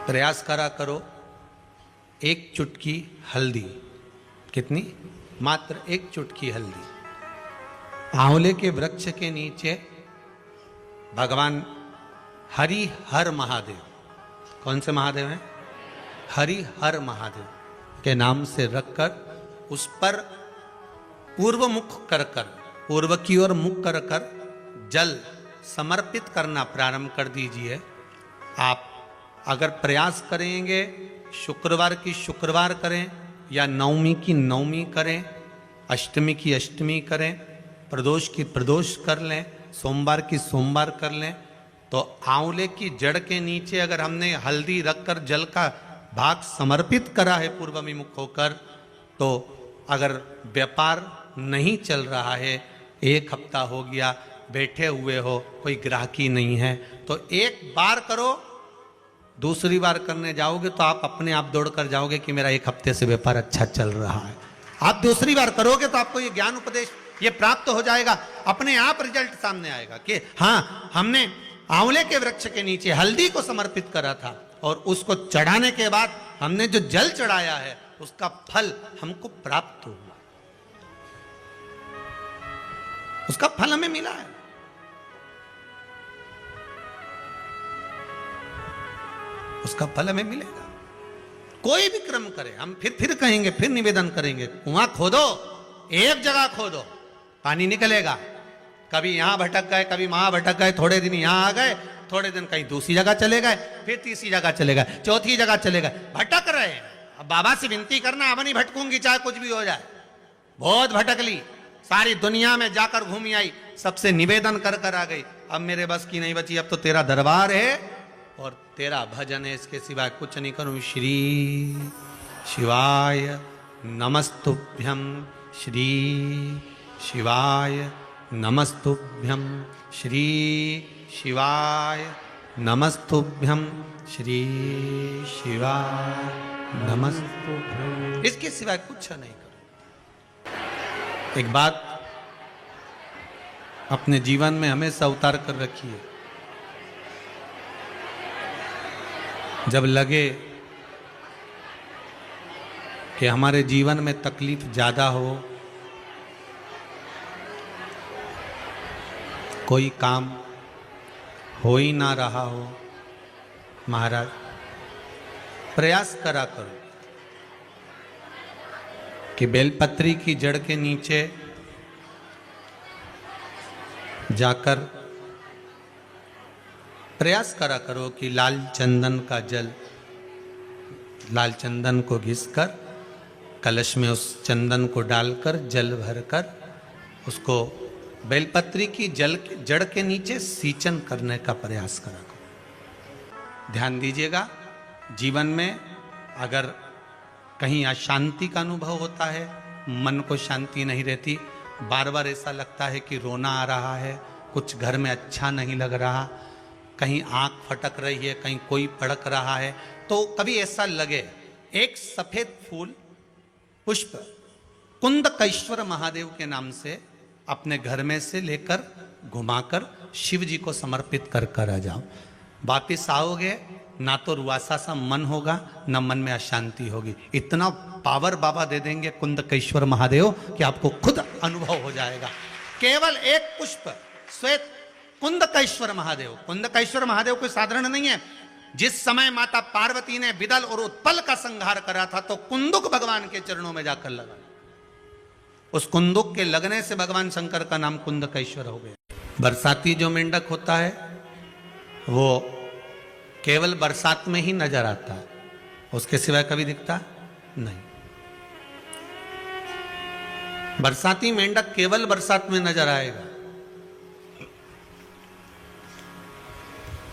प्रयास करा करो, एक चुटकी हल्दी, कितनी? मात्र एक चुटकी हल्दी, आंवले के वृक्ष के नीचे भगवान हरि हर महादेव, कौन से महादेव हैं? हरि हर महादेव के नाम से रखकर उस पर पूर्व मुख कर कर, पूर्व की ओर मुख कर कर जल समर्पित करना प्रारंभ कर दीजिए। आप अगर प्रयास करेंगे शुक्रवार की शुक्रवार करें या नवमी की नवमी करें, अष्टमी की अष्टमी करें, प्रदोष की प्रदोष कर लें, सोमवार की सोमवार कर लें, तो आंवले की जड़ के नीचे अगर हमने हल्दी रखकर जल का भाग समर्पित करा है पूर्वभिमुख होकर, तो अगर व्यापार नहीं चल रहा है, एक हफ्ता हो गया बैठे हुए हो, कोई ग्राहकी नहीं है, तो एक बार करो, दूसरी बार करने जाओगे तो आप अपने आप दौड़ कर जाओगे कि मेरा एक हफ्ते से व्यापार अच्छा चल रहा है। आप दूसरी बार करोगे तो आपको ये ज्ञान उपदेश ये प्राप्त हो जाएगा, अपने आप रिजल्ट सामने आएगा कि हाँ, हमने आंवले के वृक्ष के नीचे हल्दी को समर्पित करा था और उसको चढ़ाने के बाद हमने जो जल चढ़ाया है उसका फल हमको प्राप्त हुआ, उसका फल हमें मिला है। उसका फल हमें मिलेगा। कोई भी क्रम करे, हम फिर कहेंगे, फिर निवेदन करेंगे, कुआं खोदो, एक जगह खोदो, पानी निकलेगा। कभी यहां भटक गए, कभी वहां भटक गए, थोड़े दिन यहां आ गए, थोड़े दिन कहीं दूसरी जगह चले गए, फिर तीसरी जगह चले गए, चौथी जगह चले गए, भटक रहे हैं। अब बाबा से विनती करना, अब नहीं भटकूंगी चाहे कुछ भी हो जाए, बहुत भटक ली, सारी दुनिया में जाकर घूमी आई, सबसे निवेदन कर कर आ गई, अब मेरे बस की नहीं बची, अब तो तेरा दरबार है और तेरा भजन है, इसके सिवाय कुछ नहीं करूं। श्री शिवाय नमस्तुभ्यं, श्री शिवाय नमस्तुभ्यं, श्री शिवाय नमस्तुभ्यं, श्री शिवाय नमस्तुभ्यं, इसके सिवाय कुछ नहीं करो। एक बात अपने जीवन में हमेशा उतार कर रखिए, जब लगे कि हमारे जीवन में तकलीफ ज्यादा हो, कोई काम हो ही ना रहा हो, महाराज प्रयास करा करो कि बेलपत्री की जड़ के नीचे जाकर प्रयास करा करो कि लाल चंदन का जल, लाल चंदन को घिसकर कलश में उस चंदन को डालकर जल भरकर उसको बेलपत्री की जड़ के नीचे सींचन करने का प्रयास करा करो। ध्यान दीजिएगा, जीवन में अगर कहीं अशांति का अनुभव होता है, मन को शांति नहीं रहती, बार बार ऐसा लगता है कि रोना आ रहा है, कुछ घर में अच्छा नहीं लग रहा, कहीं आंख फटक रही है, कहीं कोई पड़क रहा है, तो कभी ऐसा लगे एक सफेद फूल पुष्प कुंदकेश्वर महादेव के नाम से अपने घर में से लेकर घुमाकर शिव जी को समर्पित कर कर आ जाओ। वापिस आओगे ना तो रुआसा सा मन होगा, ना मन में अशांति होगी। इतना पावर बाबा दे देंगे कुंदकेश्वर महादेव कि आपको खुद अनुभव हो जाएगा। केवल एक पुष्प श्वेत कुंदकेश्वर महादेव, कुंदकेश्वर महादेव कोई साधारण नहीं है। जिस समय माता पार्वती ने विदल और उत्पल का संहार करा था तो कुंदुक भगवान के चरणों में जाकर लगा, उस कुंदुक के लगने से भगवान शंकर का नाम कुंदकेश्वर हो गया। बरसाती जो मेंढक होता है वो केवल बरसात में ही नजर आता है, उसके सिवाय कभी दिखता नहीं। बरसाती मेंढक केवल बरसात में नजर आएगा।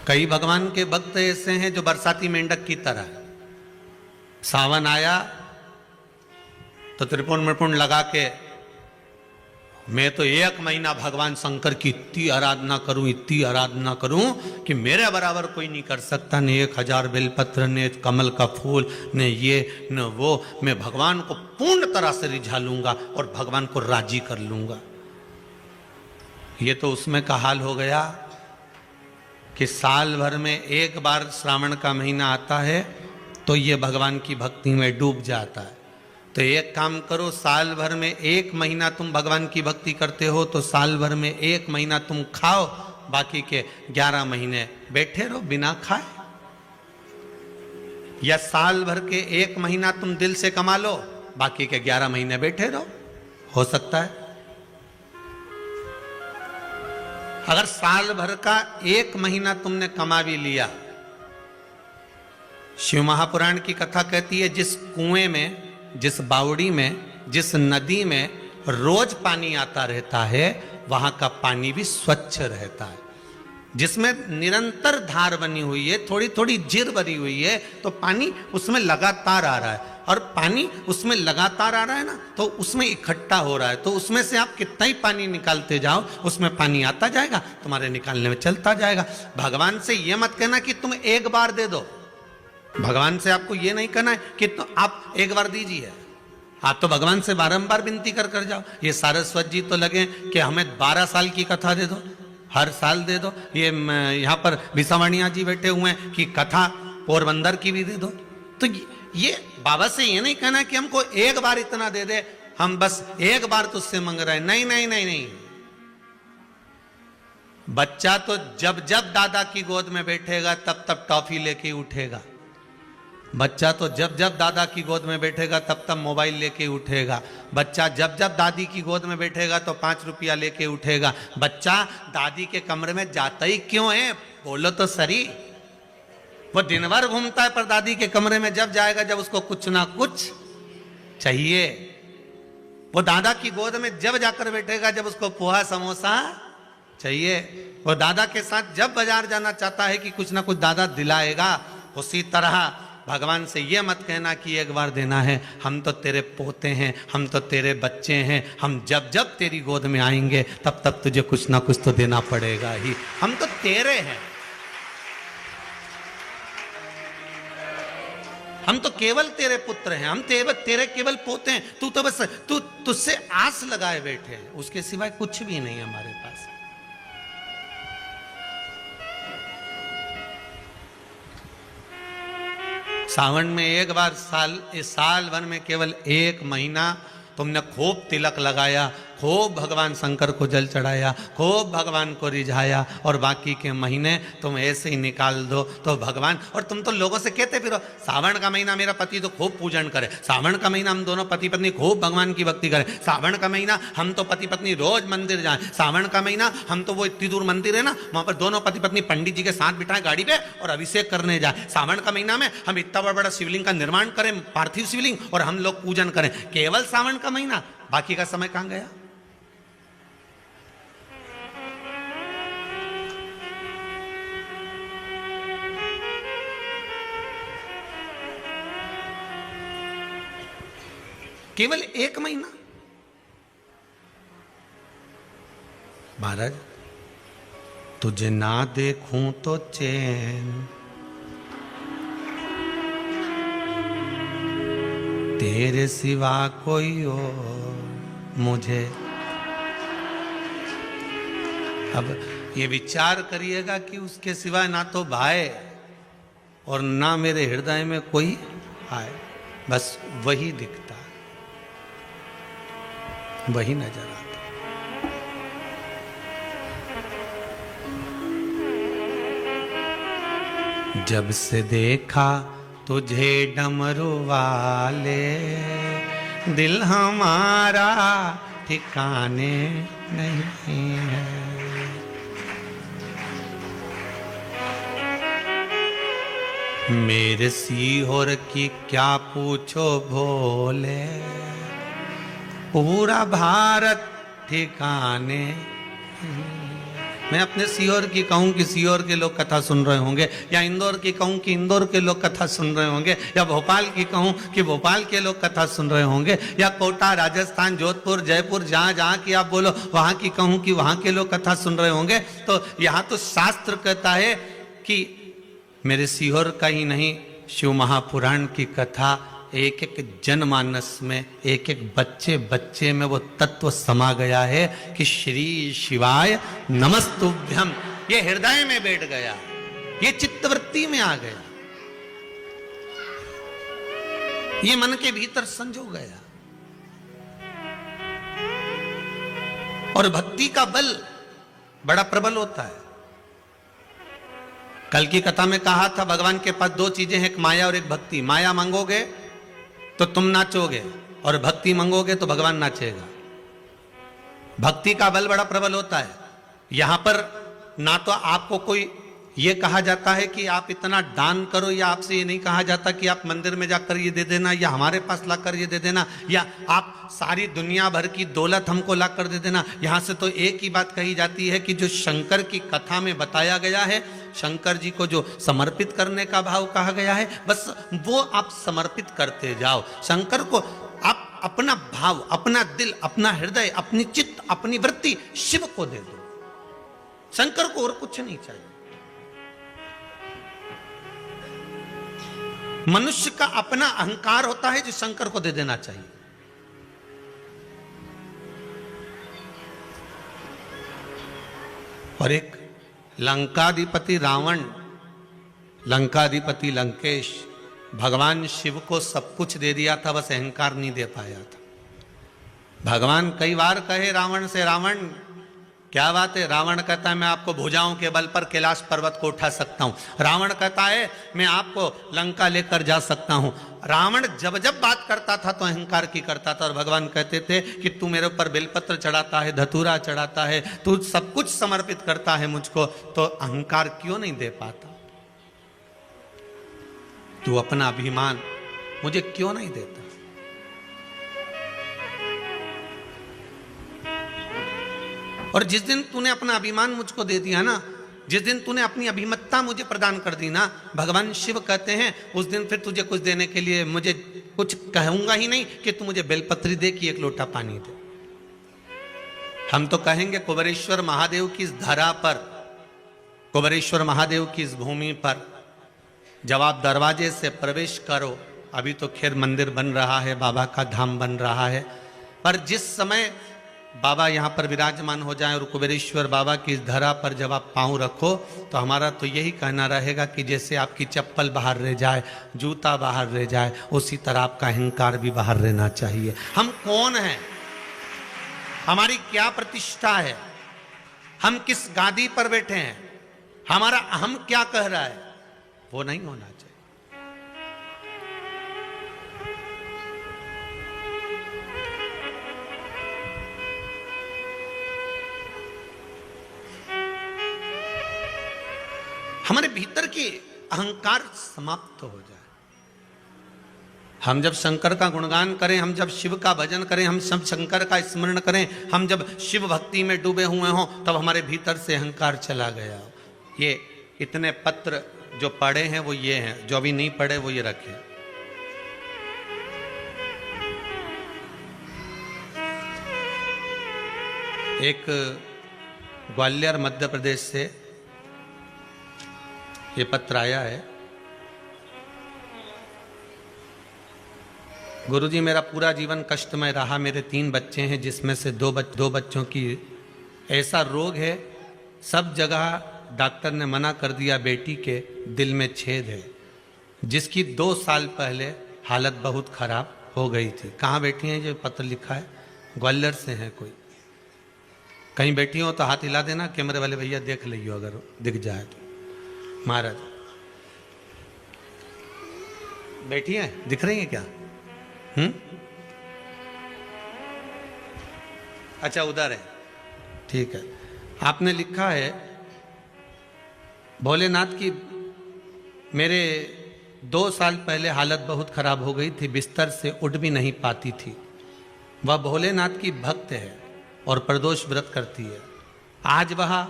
कई भगवान के भक्त ऐसे हैं जो बरसाती मेंढक की तरह, सावन आया तो त्रिपुण मृपुण लगा के मैं तो एक महीना भगवान शंकर की इतनी आराधना करूं, इतनी आराधना करूं कि मेरे बराबर कोई नहीं कर सकता, ने 1000 बेलपत्र, ने कमल का फूल, ने ये न वो, मैं भगवान को पूर्ण तरह से रिझा लूंगा और भगवान को राजी कर लूंगा। ये तो उसमें का हाल हो गया कि साल भर में एक बार श्रावण का महीना आता है तो ये भगवान की भक्ति में डूब जाता है। तो एक काम करो, साल भर में एक महीना तुम भगवान की भक्ति करते हो तो साल भर में एक महीना तुम खाओ, बाकी के 11 महीने बैठे रहो बिना खाए। या साल भर के एक महीना तुम दिल से कमा लो, बाकी के 11 महीने बैठे रहो, हो सकता है। अगर साल भर का एक महीना तुमने कमा भी लिया, शिव महापुराण की कथा कहती है जिस कुएं में, जिस बावड़ी में, जिस नदी में रोज पानी आता रहता है वहां का पानी भी स्वच्छ रहता है। जिसमें निरंतर धार बनी हुई है, थोड़ी थोड़ी जीर बनी हुई है, तो पानी उसमें लगातार आ रहा है। और पानी उसमें लगातार आ रहा है ना, तो उसमें इकट्ठा हो रहा है। तो उसमें से आप कितना ही पानी निकालते जाओ, उसमें पानी आता जाएगा, तुम्हारे निकालने में चलता जाएगा। भगवान से ये मत कहना कि तुम एक बार दे दो। भगवान से आपको ये नहीं कहना है कि तो आप एक बार दीजिए। आप तो भगवान से बारंबार विनती कर जाओ। ये सारस्वत जी तो लगे कि हमें 12 साल की कथा दे दो, हर साल दे दो। ये यहाँ पर विसावणिया जी बैठे हुए हैं कि कथा पोरबंदर की भी दे दो। तो ये बाबा से ये नहीं कहना कि हमको एक बार इतना दे दे, हम बस एक बार तुझसे मांग रहे हैं। नहीं नहीं नहीं नहीं। बच्चा तो जब जब दादा की गोद में बैठेगा तब तब टॉफी लेके उठेगा। बच्चा तो जब जब दादा की गोद में बैठेगा तब तब मोबाइल लेके उठेगा। बच्चा जब जब दादी की गोद में बैठेगा तो 5 रुपया लेके उठेगा। बच्चा दादी के कमरे में जाता ही क्यों है, बोलो तो सही। वो दिन भर घूमता है पर दादी के कमरे में जब जाएगा जब उसको कुछ ना कुछ चाहिए। वो दादा की गोद में जब जाकर बैठेगा जब उसको पोहा समोसा चाहिए। वो दादा के साथ जब बाजार जाना चाहता है कि कुछ ना कुछ दादा दिलाएगा। उसी तरह भगवान से ये मत कहना कि एक बार देना है। हम तो तेरे पोते हैं, हम तो तेरे बच्चे हैं, हम जब जब तेरी गोद में आएंगे तब तब तुझे कुछ ना कुछ तो देना पड़ेगा ही। हम तो तेरे हैं, हम तो केवल तेरे पुत्र हैं, हम तेरे केवल पोते हैं। तू तो बस तुझसे आस लगाए बैठे हैं, उसके सिवाय कुछ भी नहीं हमारे पास। सावन में एक बार, साल भर में केवल एक महीना तुमने खूब तिलक लगाया, खूब भगवान शंकर को जल चढ़ाया, खूब भगवान को रिझाया, और बाकी के महीने तुम ऐसे ही निकाल दो तो भगवान। और तुम तो लोगों से कहते फिरो सावन का महीना मेरा पति तो खूब पूजन करे, सावन का महीना हम दोनों पति पत्नी खूब भगवान की भक्ति करें, सावन का महीना हम तो पति पत्नी रोज मंदिर जाएं, सावन का महीना हम तो वो इतनी दूर मंदिर है ना वहां पर दोनों पति पत्नी पंडित जी के साथ बिठाएं गाड़ी पे और अभिषेक करने जाए, सावन का महीना में हम इतना बड़ा बड़ा शिवलिंग का निर्माण करें, पार्थिव शिवलिंग, और हम लोग पूजन करें। केवल सावन का महीना, बाकी का समय कहां गया? केवल एक महीना। महाराज तुझे ना देखूं तो चैन, तेरे सिवा कोई और मुझे। अब ये विचार करिएगा कि उसके सिवा ना तो भाई और ना मेरे हृदय में कोई आए, बस वही दिखता है, वही नजर आता। जब से देखा तुझे डमरू वाले, दिल हमारा ठिकाने नहीं है। मेरे सीहोर की क्या पूछो भोले, पूरा भारत ठिकाने। मैं अपने सीहोर की कहूँ कि सीहोर के लोग कथा सुन रहे होंगे, या इंदौर की कहूँ कि इंदौर के लोग कथा सुन रहे होंगे, या भोपाल की कहूँ कि भोपाल के लोग कथा सुन रहे होंगे, या कोटा, राजस्थान, जोधपुर, जयपुर, जहाँ जहाँ की आप बोलो वहाँ की कहूँ कि वहाँ के लोग कथा सुन रहे होंगे। तो यहाँ तो शास्त्र कहता है कि मेरे सीहोर का ही नहीं, शिव महापुराण की कथा एक एक जनमानस में, एक एक बच्चे बच्चे में वो तत्व समा गया है कि श्री शिवाय नमस्तुभ्यम। ये हृदय में बैठ गया, ये चित्तवृत्ति में आ गया, ये मन के भीतर संजो गया। और भक्ति का बल बड़ा प्रबल होता है। कल की कथा में कहा था भगवान के पास दो चीजें हैं, एक माया और एक भक्ति। माया मांगोगे तो तुम नाचोगे और भक्ति मांगोगे तो भगवान नाचेगा। भक्ति का बल बड़ा प्रबल होता है। यहां पर ना तो आपको कोई ये कहा जाता है कि आप इतना दान करो, या आपसे ये नहीं कहा जाता कि आप मंदिर में जाकर ये दे देना, या हमारे पास लाकर ये दे देना, या आप सारी दुनिया भर की दौलत हमको लाकर दे देना। यहां से तो एक ही बात कही जाती है कि जो शंकर की कथा में बताया गया है, शंकर जी को जो समर्पित करने का भाव कहा गया है, बस वो आप समर्पित करते जाओ। शंकर को आप अपना भाव, अपना दिल, अपना हृदय, अपनी चित्त, अपनी वृत्ति शिव को दे दो। शंकर को और कुछ नहीं चाहिए। मनुष्य का अपना अहंकार होता है जो शंकर को दे देना चाहिए। और एक लंकाधिपति रावण, लंकाधिपति लंकेश, भगवान शिव को सब कुछ दे दिया था, बस अहंकार नहीं दे पाया था। भगवान कई बार कहे रावण से, रावण क्या बात है? रावण कहता है मैं आपको भुजाओं के बल पर कैलाश पर्वत को उठा सकता हूं। रावण कहता है मैं आपको लंका लेकर जा सकता हूं। रावण जब जब बात करता था तो अहंकार की करता था, और भगवान कहते थे कि तू मेरे ऊपर बेलपत्र चढ़ाता है, धतूरा चढ़ाता है, तू सब कुछ समर्पित करता है मुझको, तो अहंकार क्यों नहीं दे पाता? तू अपना अभिमान मुझे क्यों नहीं देता? और जिस दिन तूने अपना अभिमान मुझको दे दिया ना, जिस दिन तूने अपनी अभिमतता मुझे प्रदान कर दी ना, भगवान शिव कहते हैं उस दिन फिर तुझे कुछ देने के लिए मुझे कुछ कहूंगा ही नहीं कि तू मुझे बेलपत्री दे कि एक लोटा पानी दे। हम तो कहेंगे कुबेरेश्वर महादेव की इस धरा पर, कुबेरेश्वर महादेव की इस भूमि पर जब आप दरवाजे से प्रवेश करो, अभी तो खैर मंदिर बन रहा है, बाबा का धाम बन रहा है, पर जिस समय बाबा यहाँ पर विराजमान हो जाएं और कुबेरेश्वर बाबा की इस धरा पर जब आप पांव रखो, तो हमारा तो यही कहना रहेगा कि जैसे आपकी चप्पल बाहर रह जाए, जूता बाहर रह जाए, उसी तरह आपका अहंकार भी बाहर रहना चाहिए। हम कौन हैं? हमारी क्या प्रतिष्ठा है? हम किस गादी पर बैठे हैं? हमारा अहम क्या कह रहा है? वो नहीं होना चाहिए। हमारे भीतर के अहंकार समाप्त हो जाए। हम जब शंकर का गुणगान करें, हम जब शिव का भजन करें, हम सब शंकर का स्मरण करें, हम जब शिव भक्ति में डूबे हुए हों, तब हमारे भीतर से अहंकार चला गया। ये इतने पत्र जो पढ़े हैं वो ये हैं, जो अभी नहीं पढ़े वो ये रखें। एक ग्वालियर मध्य प्रदेश से ये पत्र आया है। गुरुजी, मेरा पूरा जीवन कष्टमय रहा। मेरे 3 बच्चे हैं, जिसमें से दो बच्चों की ऐसा रोग है, सब जगह डॉक्टर ने मना कर दिया, बेटी के दिल में छेद है, जिसकी 2 साल पहले हालत बहुत खराब हो गई थी। कहाँ बैठी हैं? जो पत्र लिखा है ग्वालियर से है। कोई कहीं बैठी हो तो हाथ हिला देना, कैमरे वाले भैया देख लियो अगर दिख जाए तो। महाराज बैठी हैं, दिख रही हैं क्या? अच्छा, उधर है, ठीक है। आपने लिखा है, भोलेनाथ की मेरे 2 साल पहले हालत बहुत खराब हो गई थी, बिस्तर से उठ भी नहीं पाती थी। वह भोलेनाथ की भक्त है और प्रदोष व्रत करती है। आज वह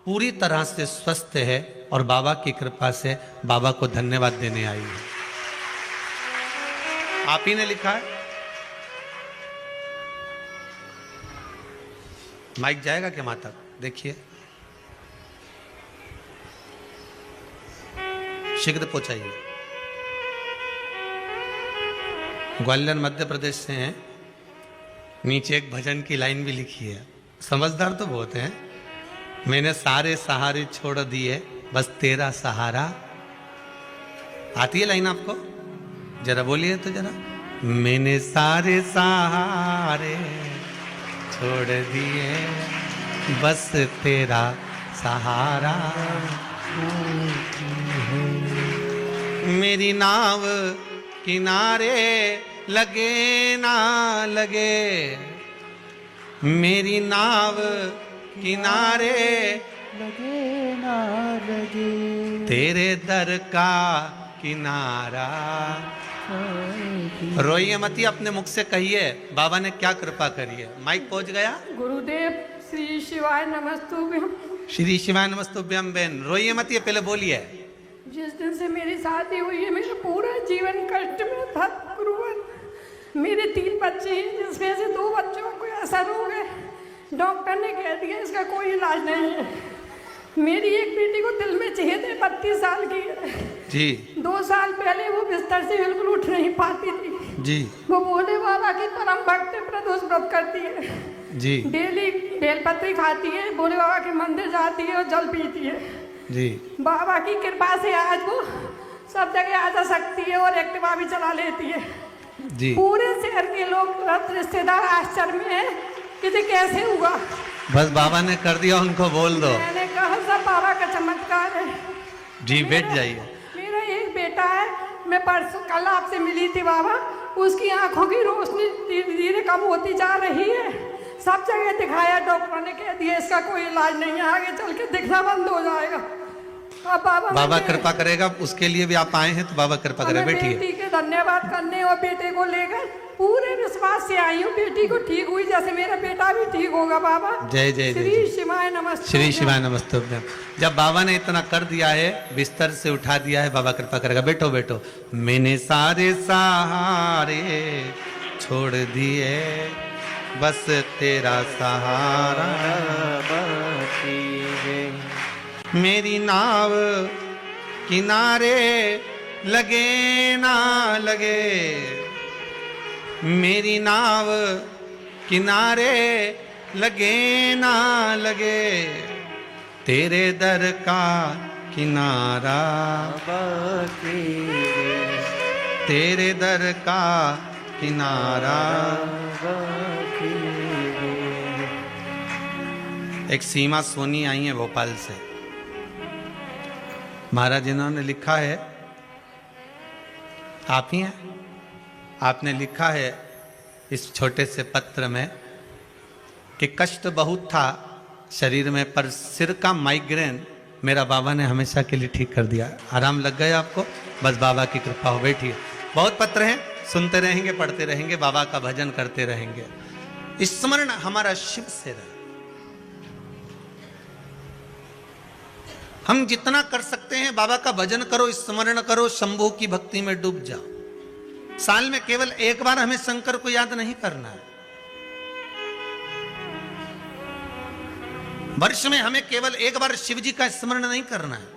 पूरी तरह से स्वस्थ है और बाबा की कृपा से बाबा को धन्यवाद देने आई है। आप ही ने लिखा है। माइक जाएगा क्या माता? देखिए, शीघ्र पहुंचाइए। ग्वालियर मध्य प्रदेश से हैं। नीचे एक भजन की लाइन भी लिखी है। समझदार तो बहुत हैं। मैंने सारे सहारे छोड़ दिए, बस तेरा सहारा। आती है लाइन आपको? जरा बोलिए तो जरा। मैंने सारे सहारे छोड़ दिए, बस तेरा सहारा। मेरी नाव किनारे लगे ना लगे, मेरी नाव किनारे लगे ना लगे, तेरे दर का किनारा। रोइए मती, अपने मुख से कहिए बाबा ने क्या कृपा करी है। माइक पहुंच गया? गुरुदेव श्री शिवाय नमस्तुभ्यम। श्री शिवाय नमस्तुभ्यम। बहन रोइए मत, ये पहले बोलिए। जिस दिन से मेरी शादी हुई है मेरा पूरा जीवन कष्ट में था गुरुवर। मेरे 3 बच्चे हैं, जिसमें से 2 बच्चों को ऐसा रोग है, डॉक्टर ने कह दिया इसका कोई इलाज नहीं है। मेरी एक बेटी को दिल में छेद है, 32 साल की है जी। 2 साल पहले वो बिस्तर से बिल्कुल उठ नहीं पाती थी जी। वो भोले बाबा की परम भक्त प्रदोष व्रत करती है जी। डेली बेलपत्री खाती है, भोले बाबा के मंदिर जाती है और जल पीती है जी। बाबा की कृपा से आज वो सब जगह आ जा सकती है और एक्टिवा भी चला लेती है जी। पूरे शहर के लोग रिश्तेदार आश्चर्य में है कि ये कैसे हुआ। बस बाबा ने कर दिया, उनको बोल दो। मैंने कहा सब बाबा का चमत्कार है। जी बैठ जाइए। मेरा एक बेटा है, मैं परसों कल आपसे मिली थी बाबा, उसकी आंखों की रोशनी धीरे धीरे कम होती जा रही है। सब जगह दिखाया, डॉक्टर ने कह दिया इसका कोई इलाज नहीं है, आगे चल के दिखना बंद हो जाएगा। अब बाबा कृपा करेगा, उसके लिए भी आप आए हैं तो बाबा कृपा करेगा। बैठिए। बेटी के धन्यवाद करने और बेटे को लेकर पूरे विश्वास से आई हूँ, बेटी को ठीक हुई जैसे मेरा बेटा भी ठीक होगा बाबा। जय जय जय। श्री शिवाय नमस्ते। श्री शिवाय नमस्ते। जब बाबा ने इतना कर दिया है, बिस्तर से उठा दिया है, बाबा कृपा करेगा। बैठो बैठो। मैंने सारे सहारे छोड़ दिए, बस तेरा सहारा बाकी है। मेरी नाव किनारे लगे ना लगे, मेरी नाव किनारे लगे ना लगे, तेरे दर का किनारा बाकी है। तेरे दर का किनारा बाकी है। एक सीमा सोनी आई है भोपाल से। महाराज इन्होंने लिखा है, आप ही हैं, आपने लिखा है इस छोटे से पत्र में कि कष्ट बहुत था शरीर में, पर सिर का माइग्रेन मेरा बाबा ने हमेशा के लिए ठीक कर दिया। आराम लग गया आपको? बस बाबा की कृपा हो। बैठिए। बहुत पत्र हैं, सुनते रहेंगे, पढ़ते रहेंगे, बाबा का भजन करते रहेंगे। स्मरण हमारा शिव से रहे। हम जितना कर सकते हैं बाबा का भजन करो, स्मरण करो, शंभू की भक्ति में डूब जाओ। साल में केवल एक बार हमें शंकर को याद नहीं करना है। वर्ष में हमें केवल एक बार शिव जी का स्मरण नहीं करना है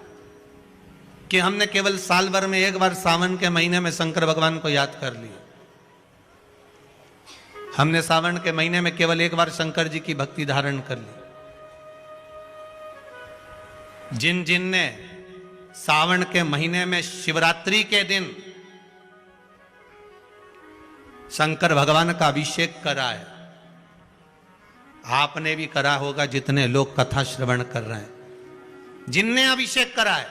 कि हमने केवल साल भर में एक बार सावन के महीने में शंकर भगवान को याद कर लिया। हमने सावन के महीने में केवल एक बार शंकर जी की भक्ति धारण कर ली। जिन जिन ने सावन के महीने में शिवरात्रि के दिन शंकर भगवान का अभिषेक करा है, आपने भी करा होगा जितने लोग कथा श्रवण कर रहे हैं। जिनने अभिषेक करा है,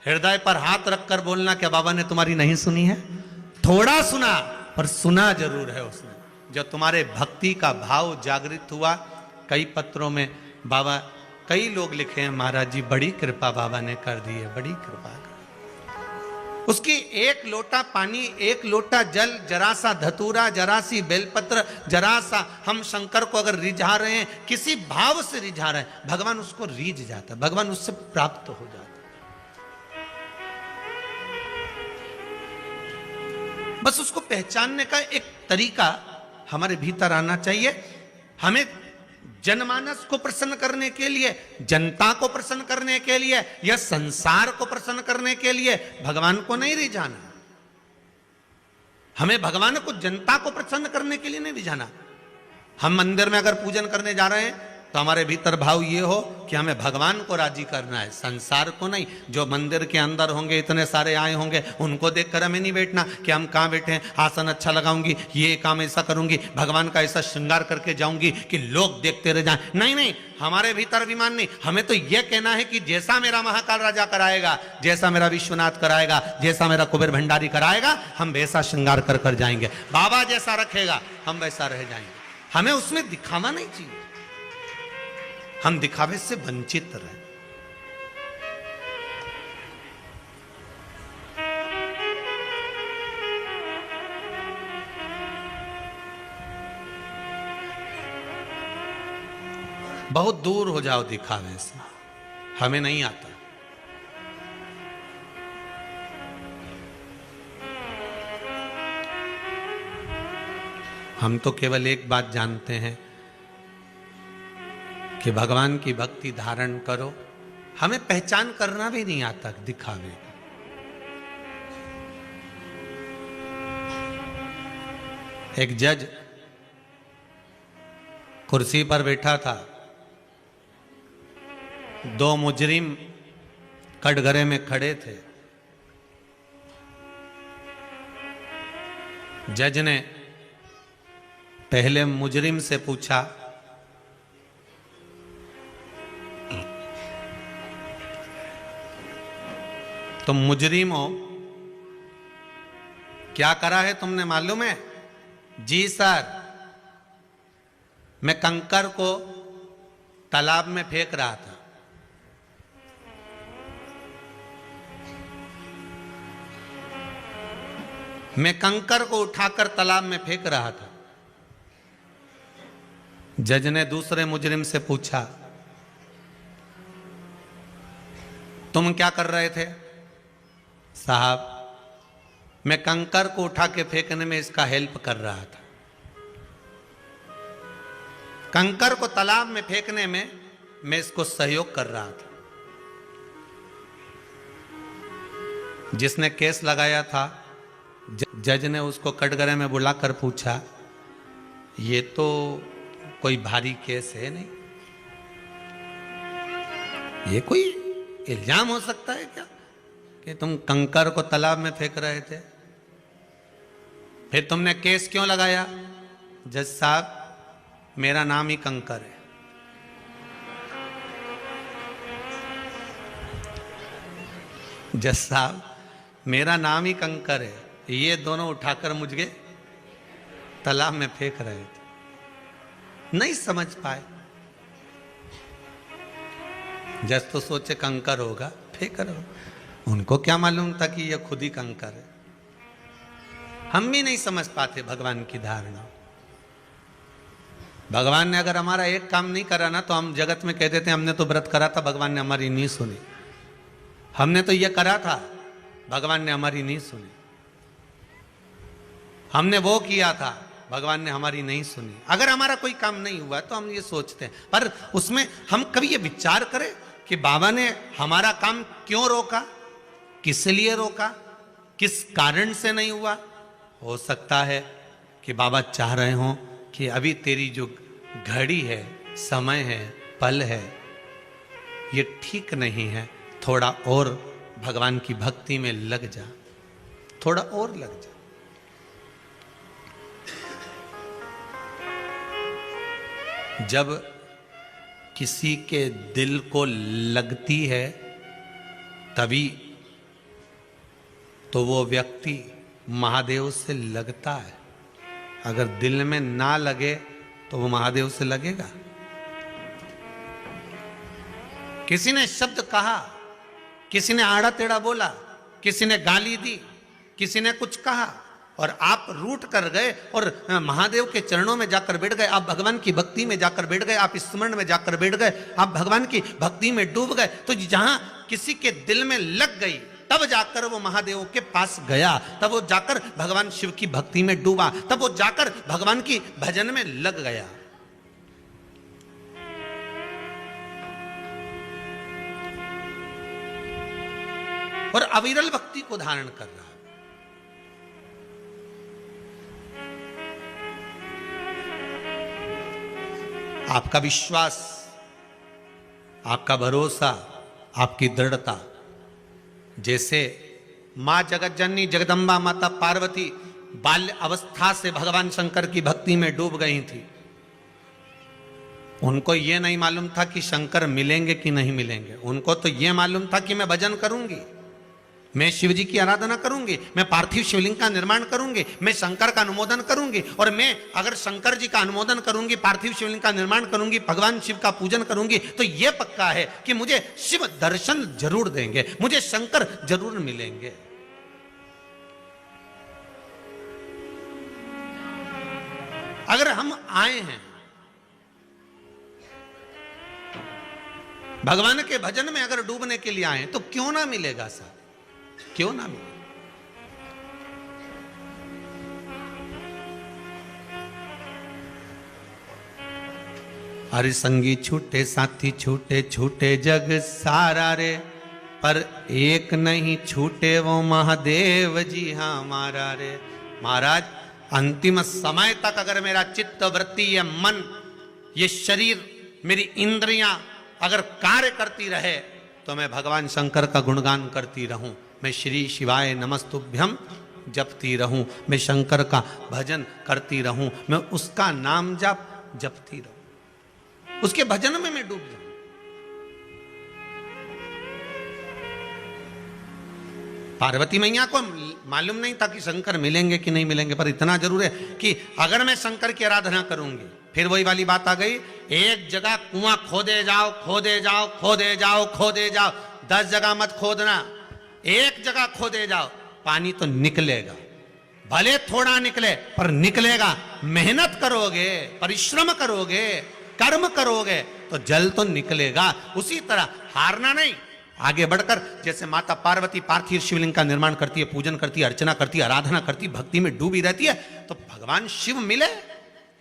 हृदय पर हाथ रखकर बोलना, क्या बाबा ने तुम्हारी नहीं सुनी है? थोड़ा सुना, पर सुना जरूर है उसने। जो तुम्हारे भक्ति का भाव जागृत हुआ। कई पत्रों में बाबा, कई लोग लिखे हैं, महाराज जी बड़ी कृपा बाबा ने कर दी है, बड़ी कृपा कर। उसकी एक लोटा पानी, एक लोटा जल, जरा सा धतूरा, जरा सी बेलपत्र, जरा सा हम शंकर को अगर रिझा रहे हैं, किसी भाव से रिझा रहे हैं, भगवान उसको रिझ जाता, भगवान उससे प्राप्त हो जाता। बस उसको पहचानने का एक तरीका हमारे भीतर आना चाहिए। हमें जनमानस को प्रसन्न करने के लिए, जनता को प्रसन्न करने के लिए या संसार को प्रसन्न करने के लिए भगवान को नहीं रिझाना। हमें भगवान को, जनता को प्रसन्न करने के लिए नहीं रिझाना। हम मंदिर में अगर पूजन करने जा रहे हैं तो हमारे भीतर भाव ये हो कि हमें भगवान को राजी करना है, संसार को नहीं। जो मंदिर के अंदर होंगे, इतने सारे आए होंगे, उनको देखकर हमें नहीं बैठना कि हम कहाँ बैठे हैं, आसन अच्छा लगाऊंगी, ये काम ऐसा करूंगी, भगवान का ऐसा श्रृंगार करके जाऊंगी कि लोग देखते रह जाएं। नहीं नहीं, हमारे भीतर अभिमान नहीं। हमें तो यह कहना है कि जैसा मेरा महाकाल राजा कराएगा, जैसा मेरा विश्वनाथ कराएगा, जैसा मेरा कुबेर भंडारी कराएगा, हम वैसा श्रृंगार कर कर जाएंगे। बाबा जैसा रखेगा हम वैसा रह जाएंगे। हमें उसमें दिखावा नहीं चाहिए, हम दिखावे से वंचित रहे। बहुत दूर हो जाओ दिखावे से, हमें नहीं आता। हम तो केवल एक बात जानते हैं कि भगवान की भक्ति धारण करो। हमें पहचान करना भी नहीं आता दिखावे। एक जज कुर्सी पर बैठा था, दो मुजरिम कटघरे में खड़े थे। जज ने पहले मुजरिम से पूछा, तुम मुजरिम हो, क्या करा है तुमने मालूम है? जी सर, मैं कंकर को तालाब में फेंक रहा था। मैं कंकर को उठाकर तालाब में फेंक रहा था। जज ने दूसरे मुजरिम से पूछा, तुम क्या कर रहे थे? साहब, मैं कंकर को उठा के फेंकने में इसका हेल्प कर रहा था। कंकर को तालाब में फेंकने में मैं इसको सहयोग कर रहा था। जिसने केस लगाया था, जज ने उसको कटघरे में बुलाकर पूछा, ये तो कोई भारी केस है नहीं, ये कोई इल्जाम हो सकता है क्या कि तुम कंकर को तालाब में फेंक रहे थे? फिर तुमने केस क्यों लगाया? जज साहब, मेरा नाम ही कंकर है। जज साहब, मेरा नाम ही कंकर है, ये दोनों उठाकर मुझे तालाब में फेंक रहे थे। नहीं समझ पाए। जज तो सोचे कंकर होगा, फेंक रहे हो। उनको क्या मालूम था कि यह खुद ही कंकर है। हम भी नहीं समझ पाते भगवान की धारणा। भगवान ने अगर हमारा एक काम नहीं करा ना, तो हम जगत में कह देते हैं हमने तो व्रत करा था, भगवान ने हमारी नहीं सुनी। हमने तो यह करा था, भगवान ने हमारी नहीं सुनी। हमने वो किया था, भगवान ने हमारी नहीं सुनी। अगर हमारा कोई काम नहीं हुआ तो हम ये सोचते हैं, पर उसमें हम कभी ये विचार करें कि बाबा ने हमारा काम क्यों रोका, किस लिए रोका, किस कारण से नहीं हुआ। हो सकता है कि बाबा चाह रहे हों कि अभी तेरी जो घड़ी है, समय है, पल है, ये ठीक नहीं है, थोड़ा और भगवान की भक्ति में लग जा, थोड़ा और लग जा। जब किसी के दिल को लगती है तभी तो वो व्यक्ति महादेव से लगता है। अगर दिल में ना लगे तो वो महादेव से लगेगा। किसी ने शब्द कहा, किसी ने आड़ा टेढ़ा बोला, किसी ने गाली दी, किसी ने कुछ कहा और आप रूठ कर गए और महादेव के चरणों में जाकर बैठ गए, आप भगवान की भक्ति में जाकर बैठ गए, आप स्मरण में जाकर बैठ गए, आप भगवान की भक्ति में डूब गए। तो जहां किसी के दिल में लग गई तब जाकर वो महादेव के पास गया, तब वो जाकर भगवान शिव की भक्ति में डूबा, तब वो जाकर भगवान की भजन में लग गया। और अविरल भक्ति को धारण कर रहा। आपका विश्वास आपका भरोसा, आपकी दृढ़ता। जैसे माँ जगत जननी जगदम्बा माता पार्वती बाल्य अवस्था से भगवान शंकर की भक्ति में डूब गई थी। उनको यह नहीं मालूम था कि शंकर मिलेंगे कि नहीं मिलेंगे। उनको तो यह मालूम था कि मैं भजन करूंगी, मैं शिव जी की आराधना करूंगी, मैं पार्थिव शिवलिंग का निर्माण करूंगी, मैं शंकर का अनुमोदन करूंगी। और मैं अगर शंकर जी का अनुमोदन करूंगी, पार्थिव शिवलिंग का निर्माण करूंगी, भगवान शिव का पूजन करूंगी, तो यह पक्का है कि मुझे शिव दर्शन जरूर देंगे, मुझे शंकर जरूर मिलेंगे। अगर हम आए हैं भगवान के भजन में, अगर डूबने के लिए आए तो क्यों ना मिलेगा सर, क्यों ना मिलेगा। हरि संगी छूटे साथी छूटे, छूटे जग सारा रे, पर एक नहीं छूटे वो महादेव जी हमारा रे। महाराज अंतिम समय तक अगर मेरा चित्त वृत्ति, ये मन, ये शरीर, मेरी इंद्रियां अगर कार्य करती रहे तो मैं भगवान शंकर का गुणगान करती रहूं, मैं श्री शिवाय नमस्तुभ्यम जपती रहूं, मैं शंकर का भजन करती रहूं, मैं उसका नाम जपती रहूं, उसके भजन में मैं डूब जाऊं। पार्वती मैया को मालूम नहीं था कि शंकर मिलेंगे कि नहीं मिलेंगे, पर इतना जरूर है कि अगर मैं शंकर की आराधना करूंगी, फिर वही वाली बात आ गई, एक जगह कुआं खोदे जाओ, खोदे जाओ, खोदे जाओ, खोदे जाओ, 10 जगह मत खोदना, एक जगह खोदे जाओ, पानी तो निकलेगा, भले थोड़ा निकले पर निकलेगा। मेहनत करोगे, परिश्रम करोगे, कर्म करोगे तो जल तो निकलेगा। उसी तरह हारना नहीं, आगे बढ़कर जैसे माता पार्वती पार्थिव शिवलिंग का निर्माण करती है, पूजन करती है, अर्चना करती है, आराधना करती है, भक्ति में डूबी रहती है, तो भगवान शिव मिले।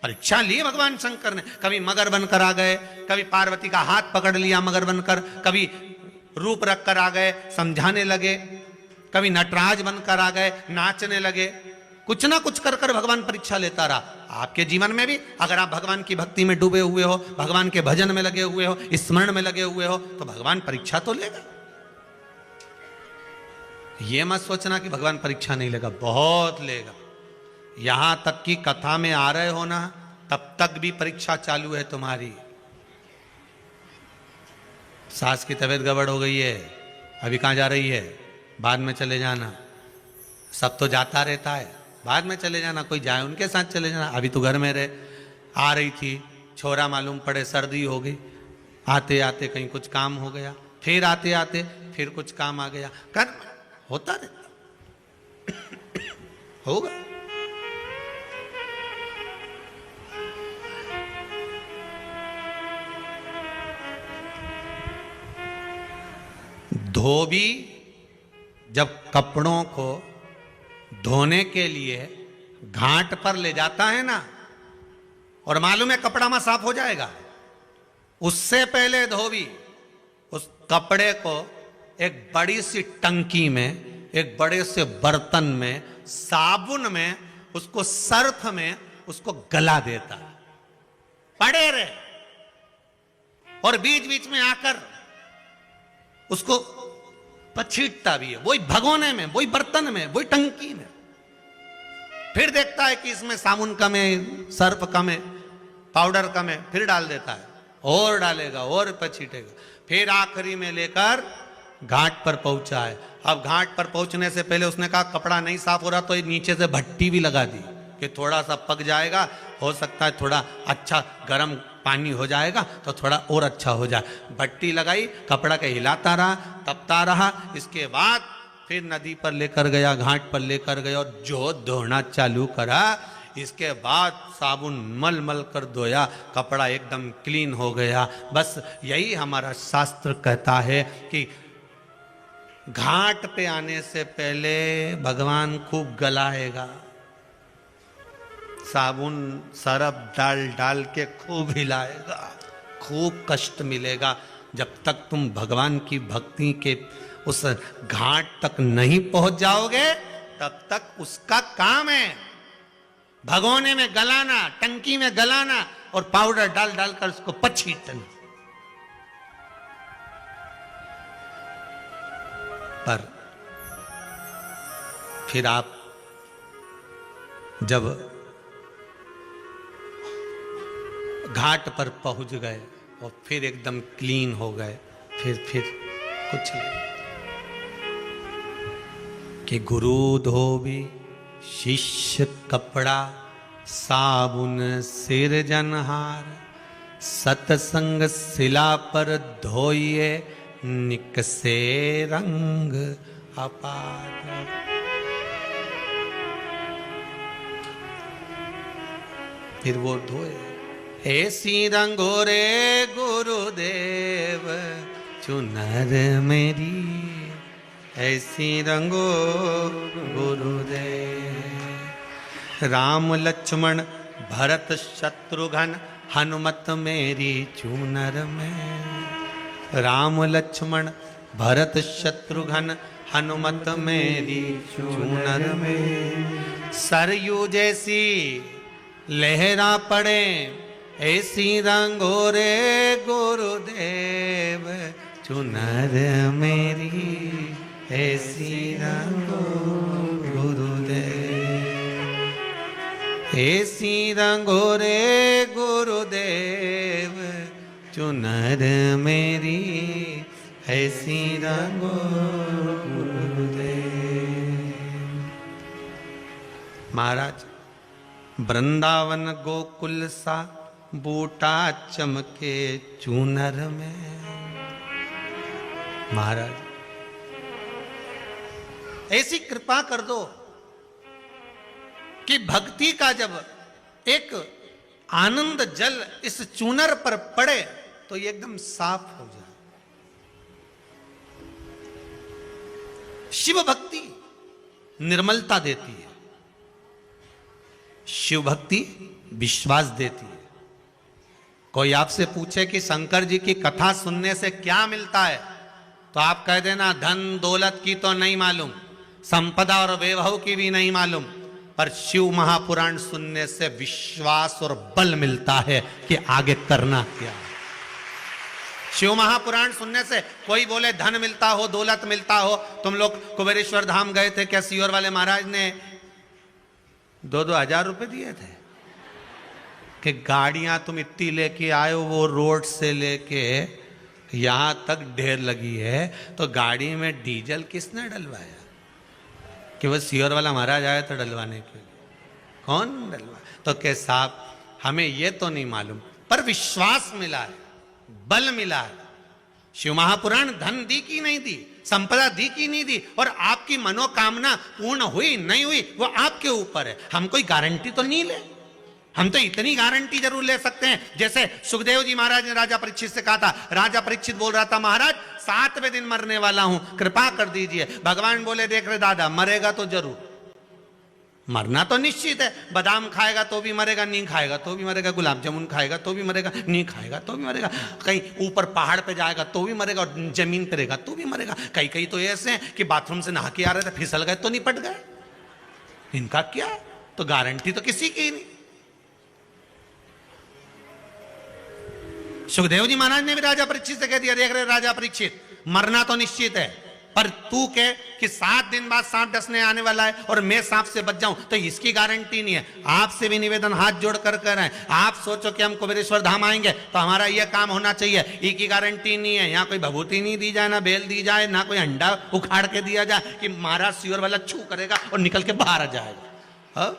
परीक्षा ली भगवान शंकर ने, कभी मगर बनकर आ गए, कभी पार्वती का हाथ पकड़ लिया मगर बनकर, कभी रूप रख कर आ गए, समझाने लगे, कभी नटराज बनकर आ गए, नाचने लगे, कुछ ना कुछ कर कर भगवान परीक्षा लेता रहा। आपके जीवन में भी अगर आप भगवान की भक्ति में डूबे हुए हो, भगवान के भजन में लगे हुए हो, स्मरण में लगे हुए हो, तो भगवान परीक्षा तो लेगा। ये मत सोचना कि भगवान परीक्षा नहीं लेगा, बहुत लेगा। यहां तक कि कथा में आ रहे हो ना, तब तक भी परीक्षा चालू है तुम्हारी। सास की तबीयत गड़बड़ हो गई है, अभी कहां जा रही है, बाद में चले जाना। सब तो जाता रहता है, बाद में चले जाना, कोई जाए उनके साथ चले जाना, अभी तो घर में रहे। आ रही थी, छोरा मालूम पड़े सर्दी हो गई, आते आते कहीं कुछ काम हो गया, फिर आते आते फिर कुछ काम आ गया, कर होता रहता होगा। धोबी जब कपड़ों को धोने के लिए घाट पर ले जाता है ना, और मालूम है कपड़ा में साफ हो जाएगा, उससे पहले धोबी उस कपड़े को एक बड़ी सी टंकी में, एक बड़े से बर्तन में, साबुन में, उसको सर्फ में उसको गला देता है, पड़े रहे, और बीच बीच में आकर उसको पछीटता भी है, वही भगोने में, वही बर्तन में, वही टंकी में। फिर देखता है कि इसमें साबुन कम है, सर्फ कम है, पाउडर कम है, फिर डाल देता है, और डालेगा और पछीटेगा, फिर आखिरी में लेकर घाट पर पहुंचा है। अब घाट पर पहुंचने से पहले उसने कहा कपड़ा नहीं साफ हो रहा, तो नीचे से भट्टी भी लगा दी कि थोड़ा सा पक जाएगा, हो सकता है थोड़ा अच्छा गर्म पानी हो जाएगा तो थोड़ा और अच्छा हो जाए। भट्टी लगाई, कपड़ा के हिलाता रहा, तपता रहा। इसके बाद फिर नदी पर लेकर गया, घाट पर लेकर गया, और जो धोना चालू करा, इसके बाद साबुन मल मल कर धोया, कपड़ा एकदम क्लीन हो गया। बस यही हमारा शास्त्र कहता है कि घाट पे आने से पहले भगवान खूब गलाएगा, साबुन सरफ डाल डाल के खूब हिलाएगा, खूब कष्ट मिलेगा। जब तक तुम भगवान की भक्ति के उस घाट तक नहीं पहुंच जाओगे, तब तक उसका काम है भगोने में गलाना, टंकी में गलाना, और पाउडर डाल डाल कर उसको पछीटना। पर फिर आप जब घाट पर पहुंच गए और फिर एकदम क्लीन हो गए, फिर कुछ नहीं कि गुरु धोबी शिष्य कपड़ा साबुन सिर जनहार, सतसंग शिला पर धोइए निकसे रंग अपार। फिर वो धोए, ऐसी रंगोरे गुरुदेव चुनर मेरी, ऐसी रंगो गुरुदेव। राम लक्ष्मण भरत शत्रुघ्न हनुमत मेरी चूनर में, राम लक्ष्मण भरत शत्रुघ्न हनुमत मेरी चूनर में। सरयू जैसी लहरा पड़े ऐसी रंगोरे गुरुदेव चुनर मेरी, ऐसी रंगो गुरुदेव, ऐसी रंगोरे गुरुदेव चुनर मेरी, ऐसी रंगो गुरुदेव। महाराज वृंदावन गोकुल सा बूटा चमके चूनर में। महाराज ऐसी कृपा कर दो कि भक्ति का जब एक आनंद जल इस चूनर पर पड़े तो ये एकदम साफ हो जाए। शिव भक्ति निर्मलता देती है, शिव भक्ति विश्वास देती है। कोई आपसे पूछे कि शंकर जी की कथा सुनने से क्या मिलता है, तो आप कह देना धन दौलत की तो नहीं मालूम, संपदा और वैभव की भी नहीं मालूम, पर शिव महापुराण सुनने से विश्वास और बल मिलता है कि आगे करना क्या है। शिव महापुराण सुनने से कोई बोले धन मिलता हो, दौलत मिलता हो। तुम लोग कुबेरेश्वर धाम गए थे, क्या सीहोर वाले महाराज ने 2-2 हजार रुपए दिए थे कि गाड़ियां तुम इतनी लेके आए हो, वो रोड से लेके यहां तक ढेर लगी है, तो गाड़ी में डीजल किसने डलवाया? कि वो सीहोर वाला महाराज आया था डलवाने के लिए, कौन डलवा? तो के साहब हमें ये तो नहीं मालूम, पर विश्वास मिला है, बल मिला है। शिव महापुराण धन दी कि नहीं दी, संपदा दी कि नहीं दी, और आपकी मनोकामना पूर्ण हुई नहीं हुई वो आपके ऊपर है। हम कोई गारंटी तो नहीं ले, हम तो इतनी गारंटी जरूर ले सकते हैं जैसे सुखदेव जी महाराज ने राजा परीक्षित से कहा था। राजा परीक्षित बोल रहा था, महाराज 7वें दिन मरने वाला हूं, कृपा कर दीजिए। भगवान बोले, देख रहे दादा, मरेगा तो जरूर, मरना तो निश्चित है। बादाम खाएगा तो भी मरेगा, नहीं खाएगा तो भी मरेगा, गुलाब जामुन खाएगा तो भी मरेगा, नहीं खाएगा तो भी मरेगा, कहीं ऊपर पहाड़ पे जाएगा तो भी मरेगा, और जमीन पे रहेगा तो भी मरेगा। कई कई तो ऐसे हैं कि बाथरूम से नहा के आ रहे थे, फिसल गए तो निपट गए। इनका क्या है? तो गारंटी तो किसी की नहीं। सुखदेव जी महाराज ने भी राजा परीक्षित से कह दिया, देख रहे राजा परीक्षित, मरना तो निश्चित है, पर तू कह कि 7 दिन बाद सांप डसने आने वाला है और मैं सांप से बच जाऊं, तो इसकी गारंटी नहीं है। आपसे भी निवेदन हाथ जोड़ कर रहे हैं, आप सोचो कि हम कुबेरेश्वर धाम आएंगे तो हमारा यह काम होना चाहिए, ई की गारंटी नहीं है। यहाँ कोई भभूति नहीं दी जाए, ना बेल दी जाए, ना कोई अंडा उखाड़ के दिया जाए कि महाराज सीहोर वाला छू करेगा और निकल के बाहर आ जाएगा।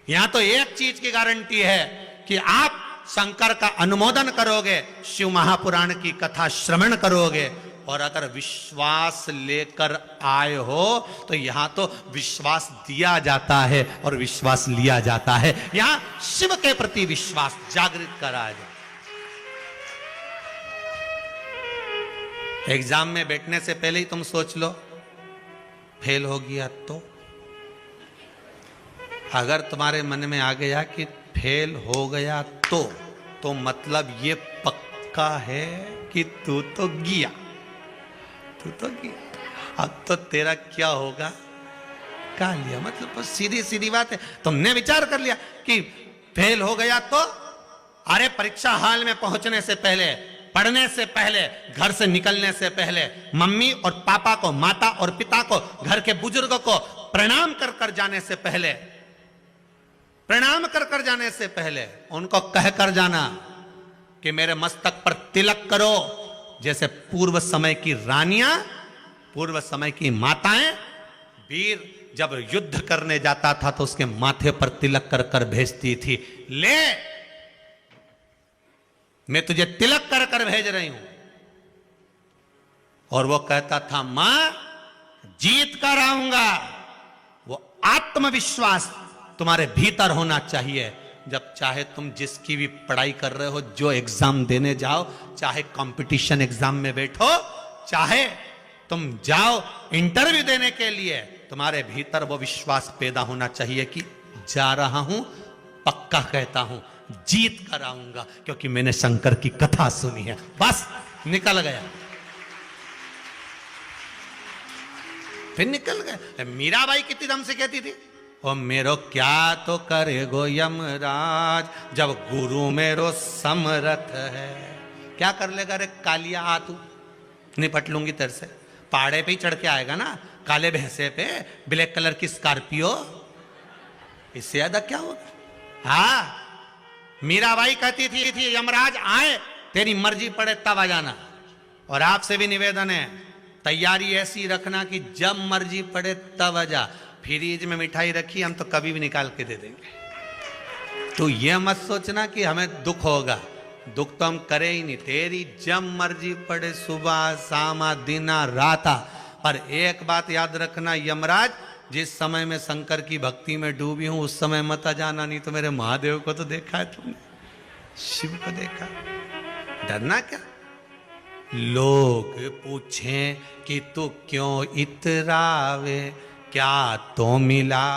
यहाँ तो एक चीज की गारंटी है कि आप शंकर का अनुमोदन करोगे, शिव महापुराण की कथा श्रवण करोगे, और अगर विश्वास लेकर आए हो तो यहां तो विश्वास दिया जाता है और विश्वास लिया जाता है। यहां शिव के प्रति विश्वास जागृत कराया जाता है। एग्जाम में बैठने से पहले ही तुम सोच लो, फेल हो गया अगर तुम्हारे मन में आ गया कि फेल हो गया तो मतलब ये पक्का है कि तू तो गया, अब तो तेरा क्या होगा, का लिया। मतलब सीधी सीधी बात है। तुमने विचार कर लिया कि फेल हो गया तो, अरे परीक्षा हाल में पहुंचने से पहले पढ़ने से पहले, घर से निकलने से पहले मम्मी और पापा को, माता और पिता को, घर के बुजुर्गों को प्रणाम कर कर जाने से पहले, प्रणाम कर कर जाने से पहले उनको कह कर जाना कि मेरे मस्तक पर तिलक करो। जैसे पूर्व समय की रानियां, पूर्व समय की माताएं, वीर जब युद्ध करने जाता था तो उसके माथे पर तिलक कर कर भेजती थी, ले मैं तुझे तिलक कर कर भेज रही हूं। और वो कहता था मां जीत कर आऊंगा। वो आत्मविश्वास तुम्हारे भीतर होना चाहिए। जब चाहे तुम जिसकी भी पढ़ाई कर रहे हो, जो एग्जाम देने जाओ, चाहे कंपटीशन एग्जाम में बैठो, चाहे तुम जाओ इंटरव्यू देने के लिए, तुम्हारे भीतर वो विश्वास पैदा होना चाहिए कि जा रहा हूं, पक्का कहता हूं जीत कर आऊंगा, क्योंकि मैंने शंकर की कथा सुनी है। बस निकल गया, फिर निकल गए। मीराबाई कितनी दम से कहती थी, ओ मेरो क्या तो करेगो यमराज, जब गुरु मेरो समरथ है। क्या कर लेगा रे कालिया, आ तू निपट लूंगी तेरे से। पहाड़े पे ही चढ़ के आएगा ना, काले भैंसे पे, ब्लैक कलर की स्कॉर्पियो, इससे ज्यादा क्या होगा। हाँ, मीराबाई कहती थी यमराज आए, तेरी मर्जी पड़े तब आ जाना। और आपसे भी निवेदन है, तैयारी ऐसी रखना कि जब मर्जी पड़े तब आ जा। फ्रीज में मिठाई रखी, हम तो कभी भी निकाल के दे देंगे। तो ये मत सोचना कि हमें दुख होगा, दुख तो हम करे ही नहीं। तेरी जब मर्जी पड़े, सुबह शाम दिन रात। पर एक बात याद रखना यमराज, जिस समय में शंकर की भक्ति में डूबी हूं उस समय मत आ जाना, नहीं तो मेरे महादेव को तो देखा है तुमने, शिव को देखा। डरना क्या। लोग पूछें कि तू क्यों इतरावे, क्या तो मिला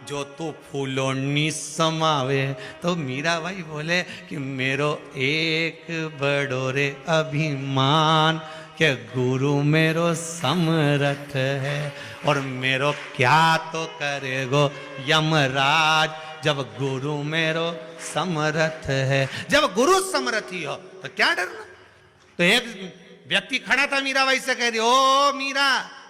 जो तू फूलों समावे। तो मीराबाई बोले कि मेरो एक बड़ो रे अभिमान, के गुरु मेरो समरथ है, और मेरो क्या तो करेगो यमराज, जब गुरु मेरो समरथ है। जब गुरु समर्थी हो तो क्या डरना। तो एक व्यक्ति खड़ा था, मीराबाई से कह दिया, ओ मीरा,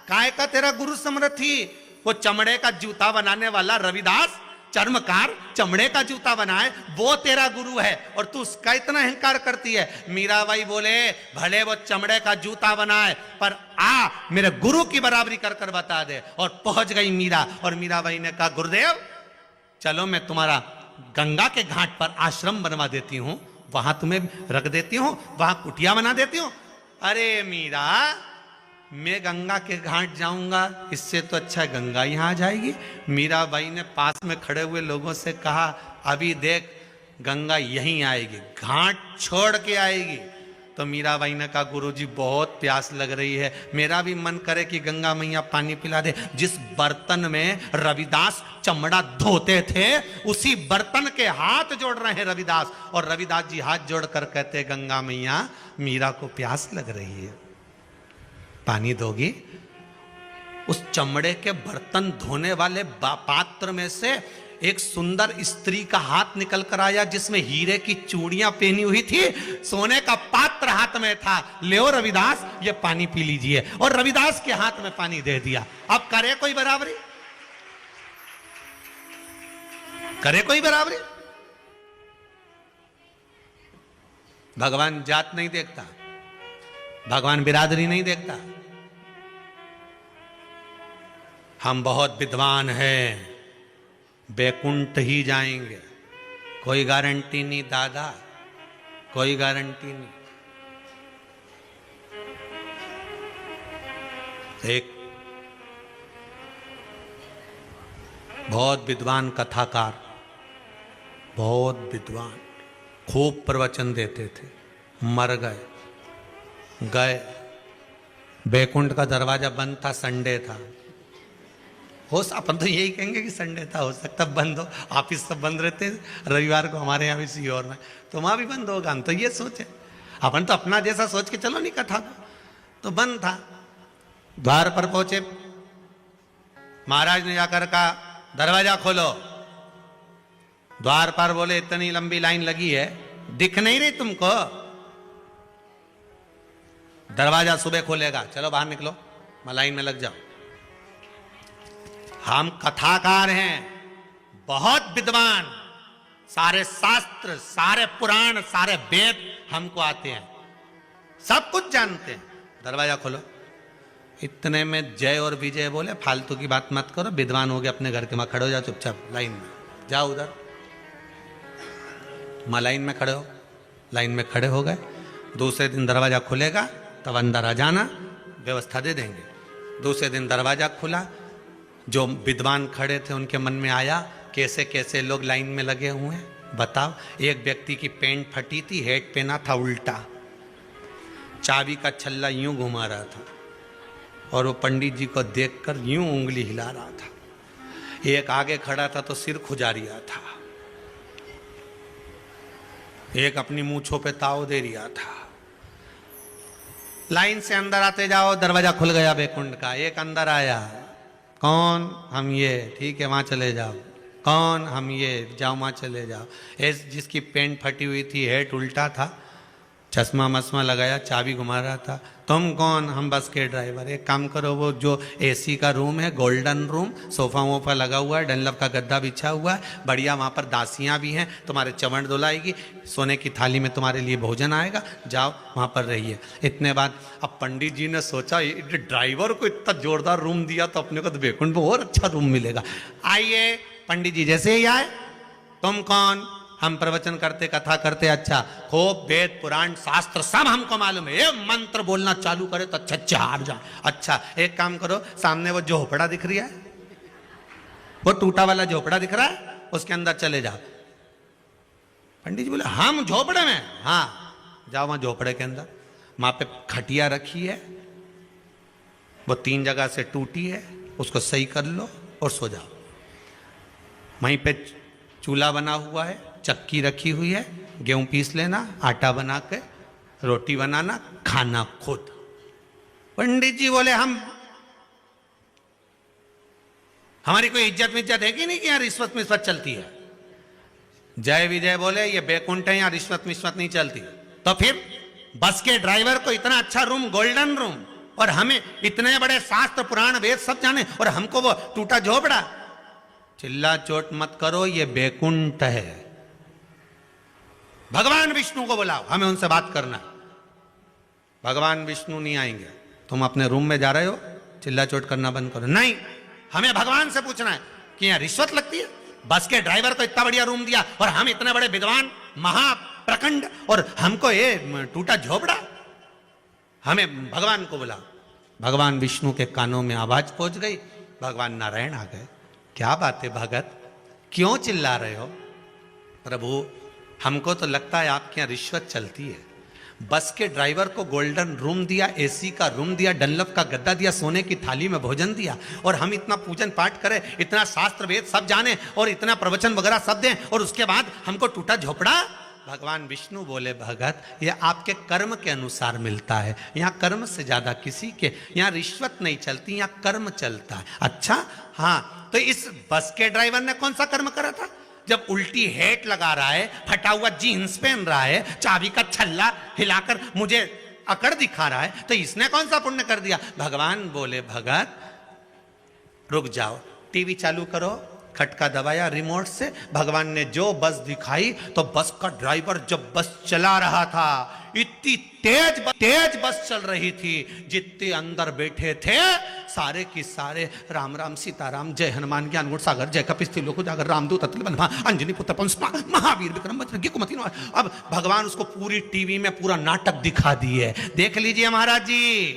काय का तेरा गुरु समर्थी। वो चमड़े का जूता बनाने वाला रविदास, चर्मकार, चमड़े का जूता बनाए, वो तेरा गुरु है, और तू उसका इतना अहंकार करती है। मीराबाई बोले, भले वो चमड़े का जूता बनाए, पर आ मेरे गुरु की बराबरी कर कर बता दे। और पहुंच गई मीरा, और मीराबाई ने कहा, गुरुदेव चलो मैं तुम्हारा गंगा के घाट पर आश्रम बनवा देती हूं, वहां तुम्हें रख देती हूं, वहां कुटिया बना देती हूं। अरे मीरा, मैं गंगा के घाट जाऊंगा, इससे तो अच्छा गंगा यहां आ जाएगी। मीराबाई ने पास में खड़े हुए लोगों से कहा, अभी देख गंगा यहीं आएगी, घाट छोड़ के आएगी। तो मीराबाई ने कहा, गुरुजी बहुत प्यास लग रही है, मेरा भी मन करे कि गंगा मैया पानी पिला दे। जिस बर्तन में रविदास चमड़ा धोते थे, उसी बर्तन के हाथ जोड़ रहे हैं रविदास, और रविदास जी हाथ जोड़कर कहते, गंगा मैया मीरा को प्यास लग रही है, पानी दोगी। उस चमड़े के बर्तन धोने वाले पात्र में से एक सुंदर स्त्री का हाथ निकल कर आया, जिसमें हीरे की चूड़ियां पहनी हुई थी, सोने का पात्र हाथ में था। ले रविदास, ये पानी पी लीजिए। और रविदास के हाथ में पानी दे दिया। अब करे कोई बराबरी, करे कोई बराबरी। भगवान जात नहीं देखता, भगवान बिरादरी नहीं देखता। हम बहुत विद्वान हैं, बैकुंठ ही जाएंगे, कोई गारंटी नहीं दादा, कोई गारंटी नहीं। एक बहुत विद्वान कथाकार, बहुत विद्वान, खूब प्रवचन देते थे, मर गए। बैकुंठ का दरवाजा बंद था, संडे था। हो अपन तो यही कहेंगे कि संडे था, हो सकता बंद हो, ऑफिस सब बंद रहते रविवार को, हमारे यहाँ भी सीहोर में, तो वहाँ भी बंद होगा। हम तो ये सोचे, अपन तो अपना जैसा सोच के चलो, नहीं कथा तो बंद था। द्वार पर पहुंचे, महाराज ने जाकर कहा, दरवाजा खोलो। द्वार पर बोले, इतनी लंबी लाइन लगी है, दिख नहीं रही तुमको? दरवाजा सुबह खोलेगा, चलो बाहर निकलो, लाइन में लग जाओ। हम कथाकार हैं, बहुत विद्वान, सारे शास्त्र, सारे पुराण, सारे वेद हमको आते हैं, सब कुछ जानते हैं। दरवाजा खोलो। इतने में जय और विजय बोले, फालतू की बात मत करो, विद्वान हो गए, अपने घर के वहां खड़े हो जाओ, चुपचाप लाइन में जाओ, उधर लाइन में खड़े हो। लाइन में खड़े हो गए। दूसरे दिन दरवाजा खुलेगा, तब अंदर आ जाना, व्यवस्था दे देंगे। दूसरे दिन दरवाजा खुला, जो विद्वान खड़े थे उनके मन में आया कैसे कैसे लोग लाइन में लगे हुए हैं। बताओ, एक व्यक्ति की पैंट फटी थी, हेड पहना था उल्टा, चाबी का छल्ला यूं घुमा रहा था और वो पंडित जी को देखकर यूं उंगली हिला रहा था। एक आगे खड़ा था तो सिर खुजा रिया था, एक अपनी मूंछों पे ताव दे रिया था। लाइन से अंदर आते जाओ, दरवाजा खुल गया बैकुंठ का। एक अंदर आया, कौन? हम ये, ठीक है वहां चले जाओ। कौन? हम ये, जाओ वहां चले जाओ। जिसकी पैंट फटी हुई थी, हेड उल्टा था, चश्मा मस्मा लगाया, चाबी घुमा रहा था। तुम कौन? हम बस के ड्राइवर। एक काम करो, वो जो एसी का रूम है, गोल्डन रूम, सोफा वोफा लगा हुआ है, डनलप का गद्दा बिछा हुआ है, बढ़िया, वहाँ पर दासियाँ भी हैं, तुम्हारे चवण धुलाएगी, सोने की थाली में तुम्हारे लिए भोजन आएगा, जाओ वहाँ पर रहिए। इतने बाद अब पंडित जी ने सोचा, ड्राइवर को इतना जोरदार रूम दिया तो अपने को तो बैकुंठ में और अच्छा रूम मिलेगा। आइए, पंडित जी जैसे ही आए, तुम कौन? हम प्रवचन करते, कथा करते, अच्छा खूब वेद पुराण शास्त्र सब हमको मालूम है। ये मंत्र बोलना चालू करे तो अच्छा हार जाए। अच्छा एक काम करो, सामने वो झोपड़ा दिख रही है, वो टूटा वाला झोपड़ा दिख रहा है, उसके अंदर चले जाओ। पंडित जी बोले, हम झोपड़े में? हाँ, जाओ वहां झोपड़े के अंदर, वहां पे खटिया रखी है, वो 3 जगह से टूटी है, उसको सही कर लो और सो जाओ। वहीं पे चूल्हा बना हुआ है, चक्की रखी हुई है, गेहूं पीस लेना, आटा बना के रोटी बनाना, खाना खुद। पंडित जी बोले, हमारी कोई इज्जत विज्जत है कि नहीं कि यहाँ रिश्वत मिश्वत चलती है? जय विजय बोले, ये बैकुंठ है, यहाँ रिश्वत मिश्वत नहीं चलती। तो फिर बस के ड्राइवर को इतना अच्छा रूम, गोल्डन रूम, और हमें इतने बड़े शास्त्र पुराण वेद सब जाने, और हमको वो टूटा झोपड़ा। चिल्ला चोट मत करो, ये बैकुंठ है। भगवान विष्णु को बुलाओ, हमें उनसे बात करना। भगवान विष्णु नहीं आएंगे, तुम अपने रूम में जा रहे हो, चिल्ला चोट करना बंद करो। नहीं, हमें भगवान से पूछना है कि यहाँ रिश्वत लगती है? बस के ड्राइवर को इतना बढ़िया रूम दिया और हम इतने बड़े विद्वान, महाप्रखंड, और हमको ये टूटा झोपड़ा। हमें भगवान को बुलाओ। भगवान विष्णु के कानों में आवाज पहुंच गई, भगवान नारायण आ गए। क्या बात है भगत, क्यों चिल्ला रहे हो? प्रभु, हमको तो लगता है आपके यहाँ रिश्वत चलती है। बस के ड्राइवर को गोल्डन रूम दिया, एसी का रूम दिया, डनलप का गद्दा दिया, सोने की थाली में भोजन दिया, और हम इतना पूजन पाठ करें, इतना शास्त्र वेद सब जाने, और इतना प्रवचन वगैरह सब दें, और उसके बाद हमको टूटा झोपड़ा। भगवान विष्णु बोले, भगत, यह आपके कर्म के अनुसार मिलता है, यहाँ कर्म से ज्यादा किसी के यहाँ रिश्वत नहीं चलती, यहाँ कर्म चलता है। अच्छा, हाँ, तो इस बस के ड्राइवर ने कौन सा कर्म करा था? जब उल्टी हेट लगा रहा है, फटा हुआ जीन्स पहन रहा है, चाबी का छल्ला हिलाकर मुझे अकड़ दिखा रहा है, तो इसने कौन सा पुण्य कर दिया? भगवान बोले, भगत रुक जाओ, टीवी चालू करो। खटका दबाया रिमोट से, भगवान ने जो बस दिखाई, तो बस का ड्राइवर जब बस चला रहा था, इतनी तेज बस चल रही थी, जितने अंदर बैठे थे सारे की सारे राम राम सीताराम, जय हनुमान ज्ञान गुण सागर, जय कपिस्ती लोक उजागर, रामदूत अतुल बलवा, अंजनी पुत्र पंचमा, महावीर विक्रम बजरंगी कुमति निवार। अब भगवान उसको पूरी टीवी में पूरा नाटक दिखा दिए। देख लीजिए महाराज जी।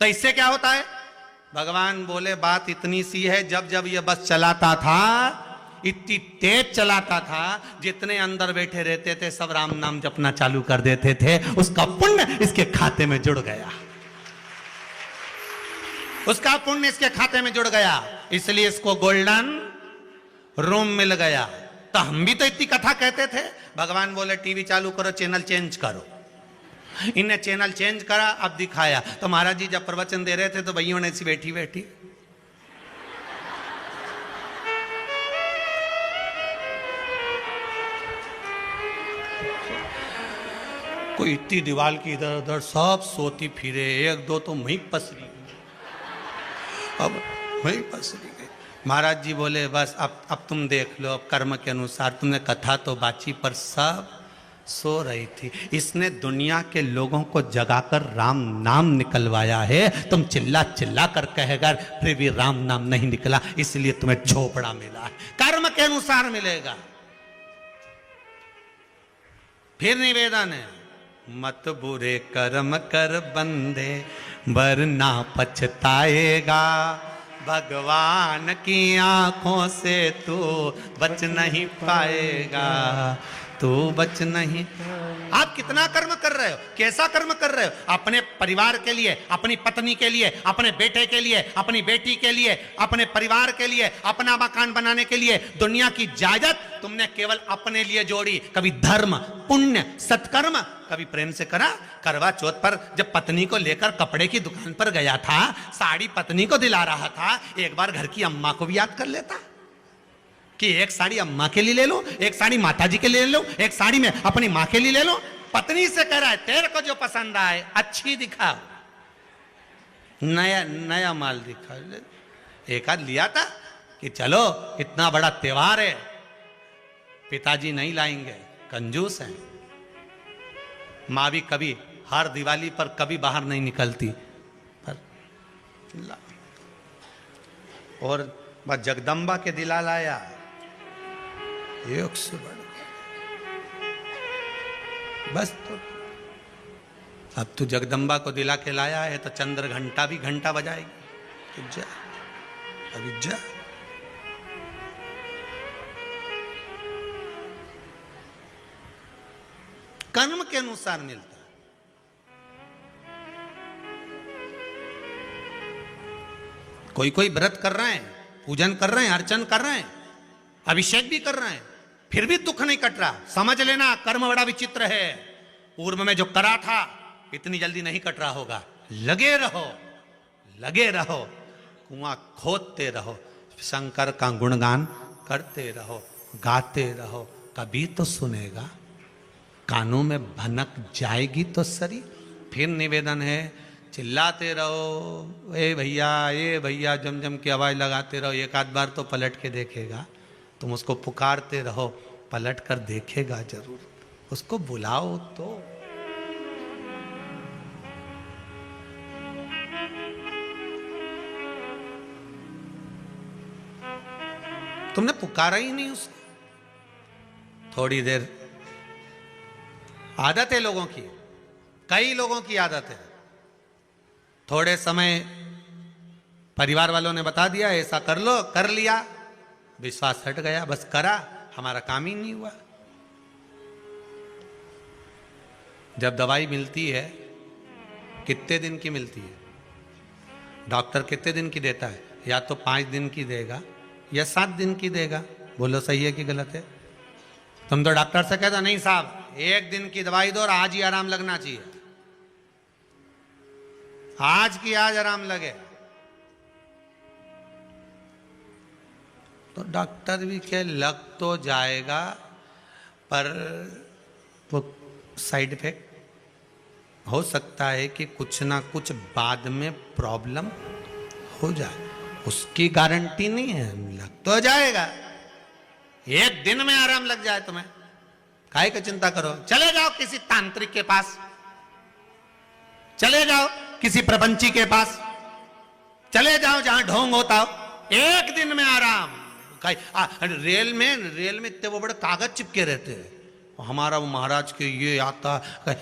तो इससे क्या होता है? भगवान बोले, बात इतनी सी है, जब जब ये बस चलाता था, इतनी तेज चलाता था, जितने अंदर बैठे रहते थे सब राम नाम जपना चालू कर देते थे, उसका पुण्य इसके खाते में जुड़ गया, उसका पुण्य इसके खाते में जुड़ गया, इसलिए इसको गोल्डन रूम मिल गया। तो हम भी तो इतनी कथा कहते थे। भगवान बोले, टीवी चालू करो, चैनल चेंज करो। इनने चैनल चेंज करा, अब दिखाया। तो महाराज जी जब प्रवचन दे रहे थे तो भैया ने ऐसी बैठी बैठी कोई इतनी दीवार की इधर उधर सब सोती फिरे, एक दो तो वहीं पसरी गई, अब वहीं पसरी गई। महाराज जी बोले बस अब तुम देख लो, अब कर्म के अनुसार तुमने कथा तो बाची पर सब सो रही थी। इसने दुनिया के लोगों को जगाकर राम नाम निकलवाया है। तुम चिल्ला चिल्ला कर कहेगा फिर भी राम नाम नहीं निकला, इसलिए तुम्हें झोपड़ा मिला है। कर्म के अनुसार मिलेगा। फिर निवेदन है, मत बुरे कर्म कर बंदे वरना पछताएगा, भगवान की आंखों से तू बच नहीं पाएगा, तू बच नहीं। आप कितना कर्म कर रहे हो, कैसा कर्म कर रहे हो? अपने परिवार के लिए, अपनी पत्नी के लिए, अपने बेटे के लिए, अपनी बेटी के लिए, अपने परिवार के लिए, अपना मकान बनाने के लिए। दुनिया की जायदाद तुमने केवल अपने लिए जोड़ी। कभी धर्म, पुण्य, सत्कर्म कभी प्रेम से करा? करवा चौथ पर जब पत्नी को लेकर कपड़े की दुकान पर गया था, साड़ी पत्नी को दिला रहा था, एक बार घर की अम्मा को भी याद कर लेता कि एक साड़ी अम्मा के लिए ले लो, एक साड़ी माताजी के लिए ले लो, एक साड़ी में अपनी माँ के लिए ले लो। पत्नी से कह रहा है तेरे को जो पसंद आए अच्छी दिखा, नया नया माल दिखा। एक आध लिया था कि चलो इतना बड़ा त्योहार है, पिताजी नहीं लाएंगे, कंजूस हैं। माँ भी कभी हर दिवाली पर कभी बाहर नहीं निकलती, पर और बस जगदम्बा के दिला लाया, एक से बढ़ बस। तो अब तू जगदम्बा को दिला के लाया है तो चंद्र घंटा भी घंटा बजाएगी। तो जा अभी जा। कर्म के अनुसार मिलता है। कोई कोई व्रत कर रहे हैं, पूजन कर रहे हैं, अर्चन कर रहे हैं, अभिषेक भी कर रहे हैं, फिर भी दुख नहीं कट रहा। समझ लेना कर्म बड़ा विचित्र है। पूर्व में जो करा था इतनी जल्दी नहीं कट रहा होगा। लगे रहो, लगे रहो, कुआं खोदते रहो, शंकर का गुणगान करते रहो, गाते रहो, कभी तो सुनेगा। कानों में भनक जाएगी तो सरी। फिर निवेदन है, चिल्लाते रहो, ए भैया जम जम की आवाज लगाते रहो। एक आध बार तो पलट के देखेगा। तुम उसको पुकारते रहो, पलट कर देखेगा जरूर। उसको बुलाओ तो। तुमने पुकारा ही नहीं उसको। थोड़ी देर, आदत है लोगों की, कई लोगों की आदत है। थोड़े समय परिवार वालों ने बता दिया ऐसा कर लो, कर लिया, विश्वास हट गया, बस करा, हमारा काम ही नहीं हुआ। जब दवाई मिलती है कितने दिन की मिलती है? डॉक्टर कितने दिन की देता है? या तो 5 दिन की देगा या 7 दिन की देगा। बोलो सही है कि गलत है? तुम तो डॉक्टर से कहता नहीं साहब 1 दिन की दवाई दो और आज ही आराम लगना चाहिए, आज की आज आराम लगे। तो डॉक्टर भी कहे लग तो जाएगा पर वो साइड इफेक्ट हो सकता है कि कुछ ना कुछ बाद में प्रॉब्लम हो जाए, उसकी गारंटी नहीं है। लग तो जाएगा, 1 दिन में आराम लग जाए तुम्हें, काहे की चिंता करो? चले जाओ किसी तांत्रिक के पास, चले जाओ किसी प्रपंची के पास, चले जाओ जहां ढोंग होता हो, 1 दिन में आराम। रेल में इतने वो बड़े कागज चिपके रहते हैं, हमारा वो महाराज के ये आता,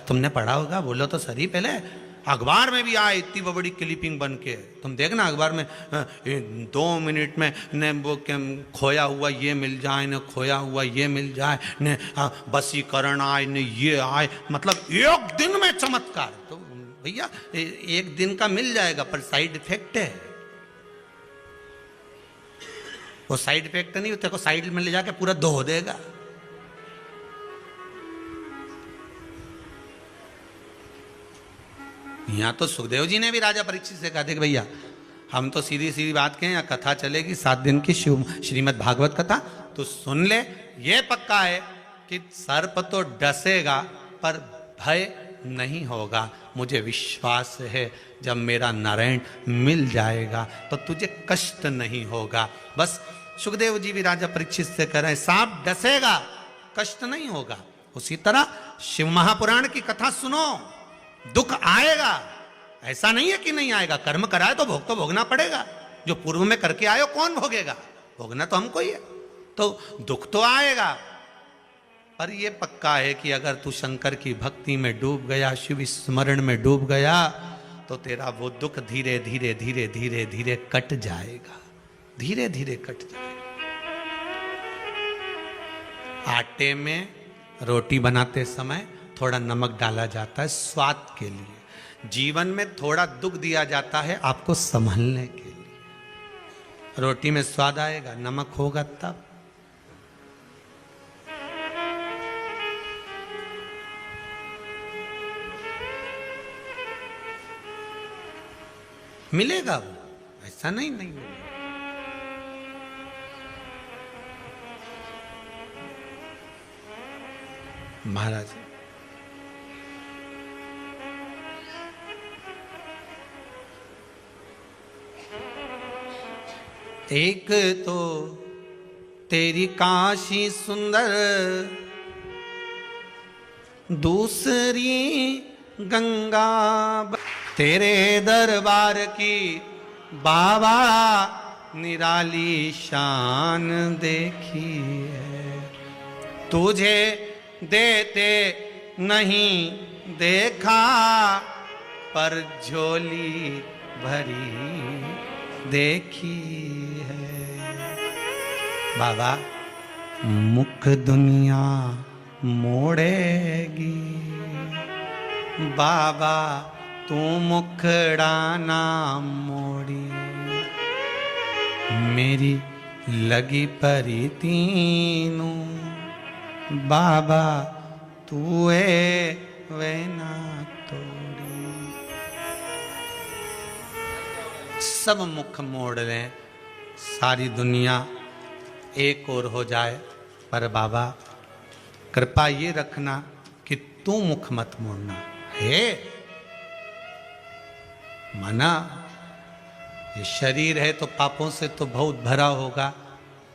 तुमने पढ़ा होगा, बोलो तो सही। पहले अखबार में भी आए इतनी वो बड़ी क्लिपिंग बन के, तुम देखना अखबार में 2 मिनट में ने वो खोया हुआ ये मिल जाए, न खोया हुआ ये मिल जाए, न बसीकरण आए, न ये आए, मतलब 1 दिन में चमत्कार। तो भैया 1 दिन का मिल जाएगा पर साइड इफेक्ट है। वो साइड इफेक्ट नहीं होता, को साइड में ले जाके पूरा धो देगा। यहां तो सुखदेव जी ने भी राजा परीक्षित से कहा था कि भैया हम तो सीधी सीधी बात कहें, या कथा चलेगी 7 दिन की श्रीमद् भागवत कथा, तो सुन ले। ये पक्का है कि सर्प तो डसेगा पर भय नहीं होगा। मुझे विश्वास है जब मेरा नारायण मिल जाएगा तो तुझे कष्ट नहीं होगा। बस सुखदेव जी भी राजा परीक्षित से कह रहे हैं, सांप डसेगा, कष्ट नहीं होगा। उसी तरह शिव महापुराण की कथा सुनो, दुख आएगा, ऐसा नहीं है कि नहीं आएगा। कर्म कराए तो भोग तो भोगना पड़ेगा। जो पूर्व में करके आयो कौन भोगेगा? भोगना तो हमको ही है। तो दुख तो आएगा, पर ये पक्का है कि अगर तू शंकर की भक्ति में डूब गया, शिव स्मरण में डूब गया, तो तेरा वो दुख धीरे धीरे धीरे धीरे धीरे कट जाएगा, धीरे धीरे कट जाएगा। आटे में रोटी बनाते समय थोड़ा नमक डाला जाता है स्वाद के लिए। जीवन में थोड़ा दुख दिया जाता है आपको संभलने के लिए। रोटी में स्वाद आएगा, नमक होगा तब। मिलेगा वो, ऐसा नहीं मिलेगा। महाराज एक तो तेरी काशी सुंदर, दूसरी गंगा, तेरे दरबार की बाबा निराली शान देखी है। तुझे देते नहीं देखा, पर झोली भरी देखी है। बाबा मुख दुनिया मोड़ेगी, बाबा तू मुखड़ा ना मोड़ी। मेरी लगी परी तीनों, बाबा तू वे ना तोड़ी। सब मुख मोड़ लें, सारी दुनिया एक और हो जाए, पर बाबा कृपा ये रखना कि तू मुख मत मोड़ना है। मना ये शरीर है तो पापों से तो बहुत भरा होगा,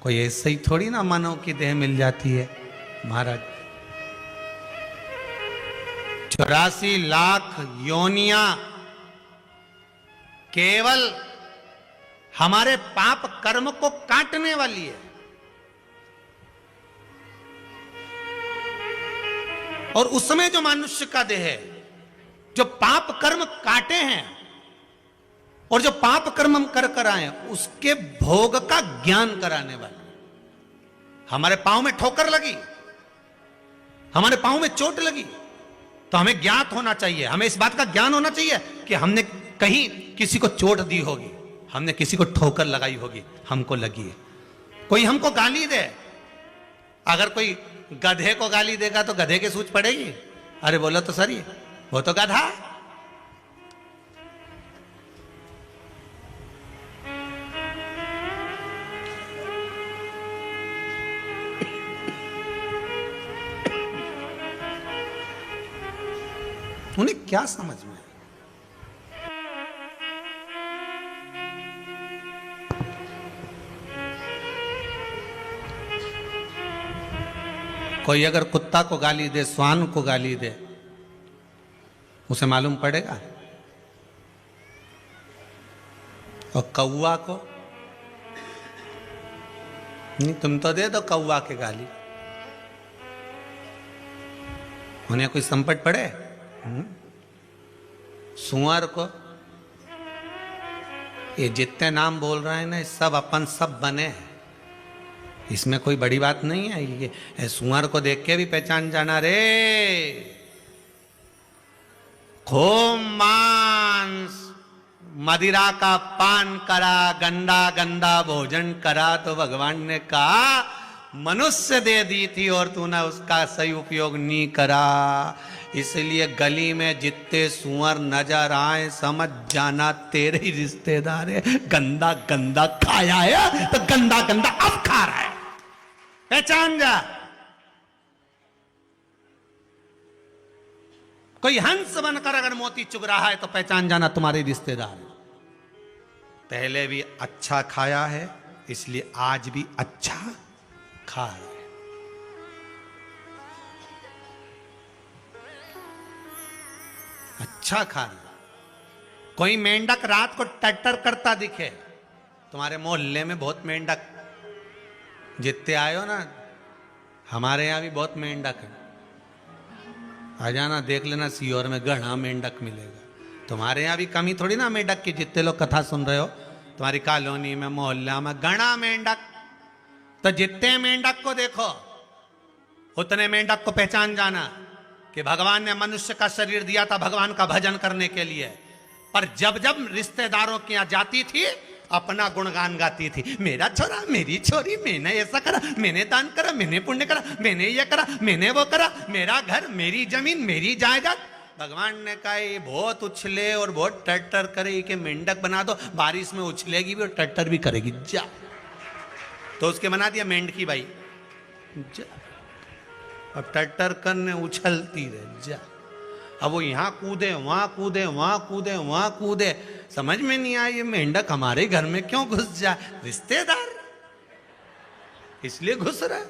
कोई ऐसे ही थोड़ी ना मानव की देह मिल जाती है। महाराज 84 लाख योनियां केवल हमारे पाप कर्म को काटने वाली है। और उसमें जो मनुष्य का देह है, जो पाप कर्म काटे हैं और जो पाप कर्म हम कर आए, उसके भोग का ज्ञान कराने वाले। हमारे पांव में ठोकर लगी, हमारे पांव में चोट लगी, तो हमें ज्ञात होना चाहिए, हमें इस बात का ज्ञान होना चाहिए कि हमने कहीं किसी को चोट दी होगी, हमने किसी को ठोकर लगाई होगी, हमको लगी है। कोई हमको गाली दे, अगर कोई गधे को गाली देगा तो गधे की सूझ पड़ेगी, अरे बोलो तो सही, वो तो गधा। उन्हें क्या समझ में? कोई अगर कुत्ता को गाली दे, श्वान को गाली दे, उसे मालूम पड़ेगा? और कौवा को नहीं, तुम तो दे दो कौवा के गाली, उन्हें कोई संकट पड़े? सुअर को, ये जितने नाम बोल रहे हैं ना, सब अपन सब बने हैं, इसमें कोई बड़ी बात नहीं है। ये सुअर को देख के भी पहचान जाना रे। खूब मांस मदिरा का पान करा, गंदा गंदा भोजन करा, तो भगवान ने कहा मनुष्य दे दी थी और तूने उसका सही उपयोग नहीं करा। इसलिए गली में जितने सुअर नजर आए, समझ जाना तेरे ही रिश्तेदार है। गंदा गंदा खाया है तो गंदा गंदा अब खा रहा है, पहचान जा। कोई हंस बनकर अगर मोती चुग रहा है तो पहचान जाना तुम्हारे रिश्तेदार। पहले भी अच्छा खाया है इसलिए आज भी अच्छा खा रहे। अच्छा खा रहे। कोई मेंढक रात को टट्टर करता दिखे, तुम्हारे मोहल्ले में बहुत मेंढक जितने आए हो ना, हमारे यहाँ भी बहुत मेंढक है, आ जाना देख लेना, सीहोर में घना मेंढक मिलेगा। तुम्हारे यहाँ भी कमी थोड़ी ना मेंढक की, जितने लोग कथा सुन रहे हो तुम्हारी कॉलोनी में मोहल्ला में घना मेंढक। तो जितने मेंढक को देखो उतने मेंढक को पहचान जाना कि भगवान ने मनुष्य का शरीर दिया था भगवान का भजन करने के लिए, पर जब जब रिश्तेदारों के यहाँ जाती थी अपना गुणगान गाती थी, मेरा छोरा मेरी छोरी, मैंने ऐसा करा, मैंने दान करा, मैंने पुण्य करा, मैंने ये करा, मैंने वो करा, मेरा घर, मेरी जमीन, मेरी जायदाद। भगवान ने कहा ये बहुत उछले और बहुत टट्टर करे कि मेंढक बना दो, बारिश में उछलेगी भी और टट्टर भी करेगी, जा। तो उसके बना दिया मेंढकी भाई, जा। अब टट्टर करने उछलती रहे, जा। अब वो यहाँ कूदे वहां कूदे, वहां कूदे, वहां कूदे, समझ में नहीं आया ये मेंढक हमारे घर में क्यों घुस जाए, रिश्तेदार इसलिए घुस रहा।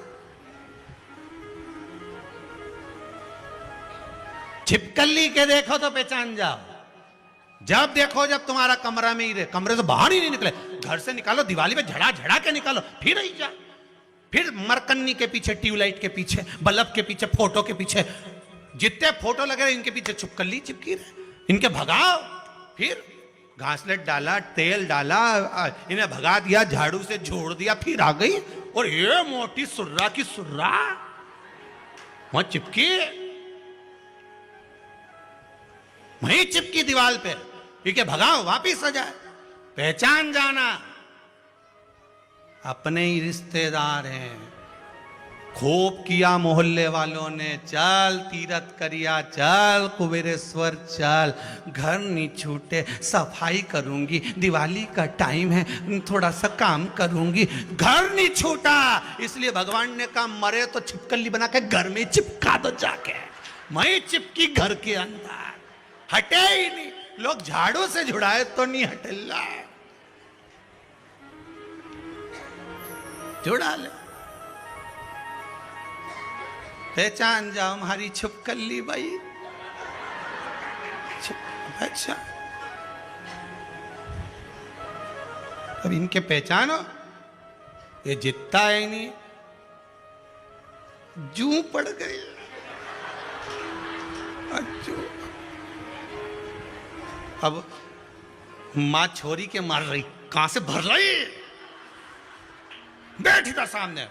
छिपकली के देखो तो पहचान जाओ, जब देखो जब तुम्हारा कमरा में ही रहे, कमरे से बाहर ही नहीं निकले, घर से निकालो दिवाली में झड़ा झड़ा के निकालो, फिर ही जा, फिर मरकन्नी के पीछे, ट्यूबलाइट के पीछे, बल्ब के पीछे, फोटो के पीछे, जितने फोटो लगे इनके पीछे छिपकली चिपकी रहे, इनके भगाओ। फिर घासलेट डाला, तेल डाला, इन्हें भगा दिया, झाड़ू से जोड़ दिया, फिर आ गई और ये मोटी सुर्रा की सुर्रा वहां चिपकी, वहीं चिपकी दीवार पे, ठीक है, भगाओ वापिस आ जाए। पहचान जाना अपने ही रिश्तेदार हैं। खूब किया मोहल्ले वालों ने, चल तीरथ करिया, चल कुबेरेश्वर चल, घर नहीं छूटे, सफाई करूंगी, दिवाली का टाइम है थोड़ा सा काम करूंगी, घर नहीं छूटा। इसलिए भगवान ने कहा मरे तो छिपकली बना के घर में चिपका दो जाके, मैं चिपकी घर के अंदर, हटे ही नहीं। लोग झाड़ू से झुड़ाए तो नहीं हटेला, जुड़ा ले। पहचान जाओ हमारी छिपकली भाई, अच्छा अब इनके पहचानो, ये जितना है नहीं, जू पड़ गए। अब मां छोरी के मार रही, कहां से भर रही, बैठी था सामने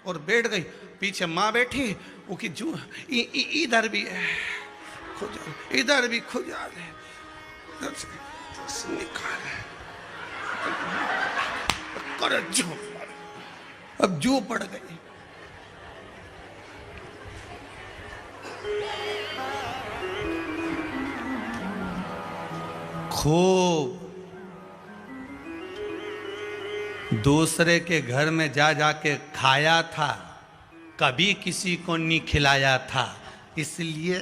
और बैठ गई, पीछे माँ बैठी, वो की जू इधर भी है, इधर भी खुजा दे, निकाल कर जू, अब जू पड़ गई। खूब दूसरे के घर में जा जाके खाया था, कभी किसी को नहीं खिलाया था, इसलिए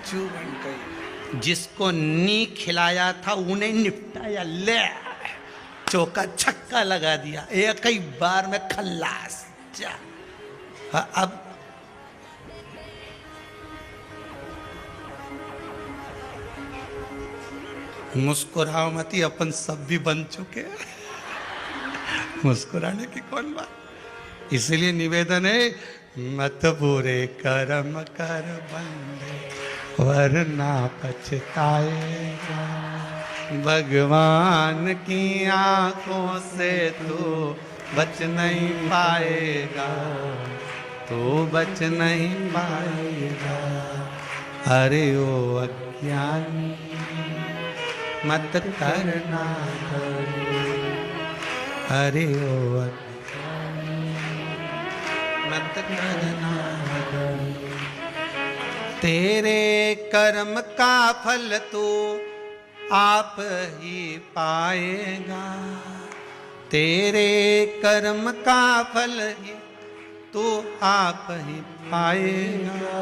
जू बन गई। जिसको नहीं खिलाया था उन्हें निपटाया, ले चौका छक्का लगा दिया, एक ही बार में खल्लास, जा। अब मुस्कुराओ मती, अपन सब भी बन चुके हैं, मुस्कुराने की कौन बात। इसलिए निवेदन है, मत बुरे कर्म कर बंदे वरना पछताएगा, भगवान की आंखों से तू बच नहीं पाएगा, तू बच नहीं पाएगा। अरे ओ अज्ञानी मत करना करो, अरे ओ मत करना करो, तेरे कर्म का फल तू आप ही पाएगा, तेरे कर्म का फल ही तू आप ही पाएगा।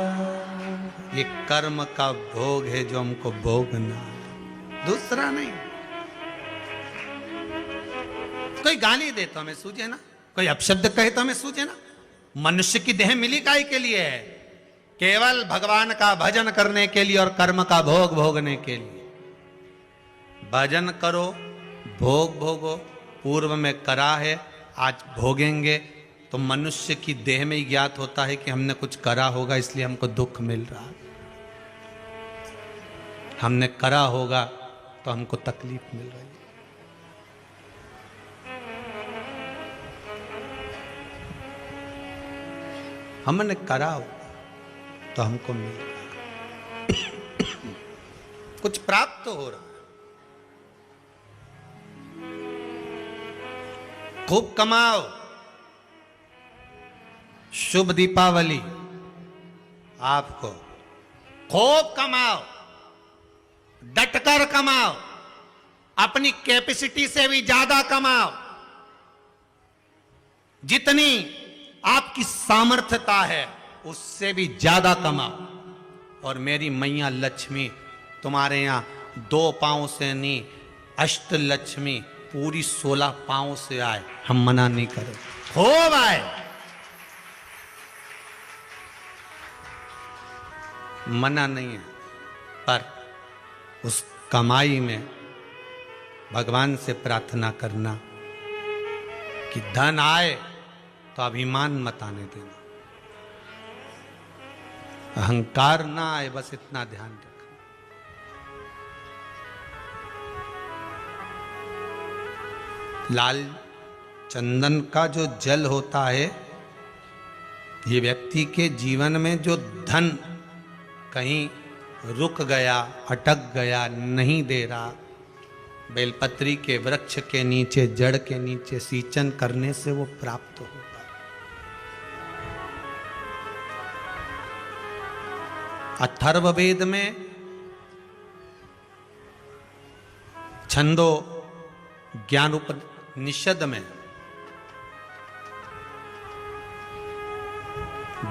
ये कर्म का भोग है जो हमको भोगना है, दूसरा नहीं। कोई गाली दे तो हमें सूझे ना, कोई अपशब्द कहे तो हमें सूझे ना। मनुष्य की देह मिली काहे के लिए है? केवल भगवान का भजन करने के लिए और कर्म का भोग भोगने के लिए। भजन करो, भोग भोगो, पूर्व में करा है, आज भोगेंगे। तो मनुष्य की देह में ही ज्ञात होता है कि हमने कुछ करा होगा, इसलिए हमको दुख मिल रहा है। हमने करा होगा तो हमको तकलीफ मिल रही है। हमने करा होगा तो हमको मिल रहा है, कुछ प्राप्त तो हो रहा है। खूब कमाओ, शुभ दीपावली आपको। खूब कमाओ, डटकर कमाओ, अपनी कैपेसिटी से भी ज्यादा कमाओ, जितनी आपकी सामर्थ्यता है उससे भी ज्यादा कमाओ। और मेरी मैया लक्ष्मी तुम्हारे यहां 2 पांव से नहीं, अष्ट लक्ष्मी पूरी 16 पांव से आए, हम मना नहीं करें, खूब आए। मना नहीं है, पर उस कमाई में भगवान से प्रार्थना करना कि धन आए तो अभिमान मत आने देना, अहंकार ना आए, बस इतना ध्यान रखना। लाल चंदन का जो जल होता है, ये व्यक्ति के जीवन में जो धन कहीं रुक गया, अटक गया, नहीं दे रहा, बेलपत्री के वृक्ष के नीचे, जड़ के नीचे सिंचन करने से वो प्राप्त होगा। अथर्ववेद में छंदो ज्ञान उपनिषद में,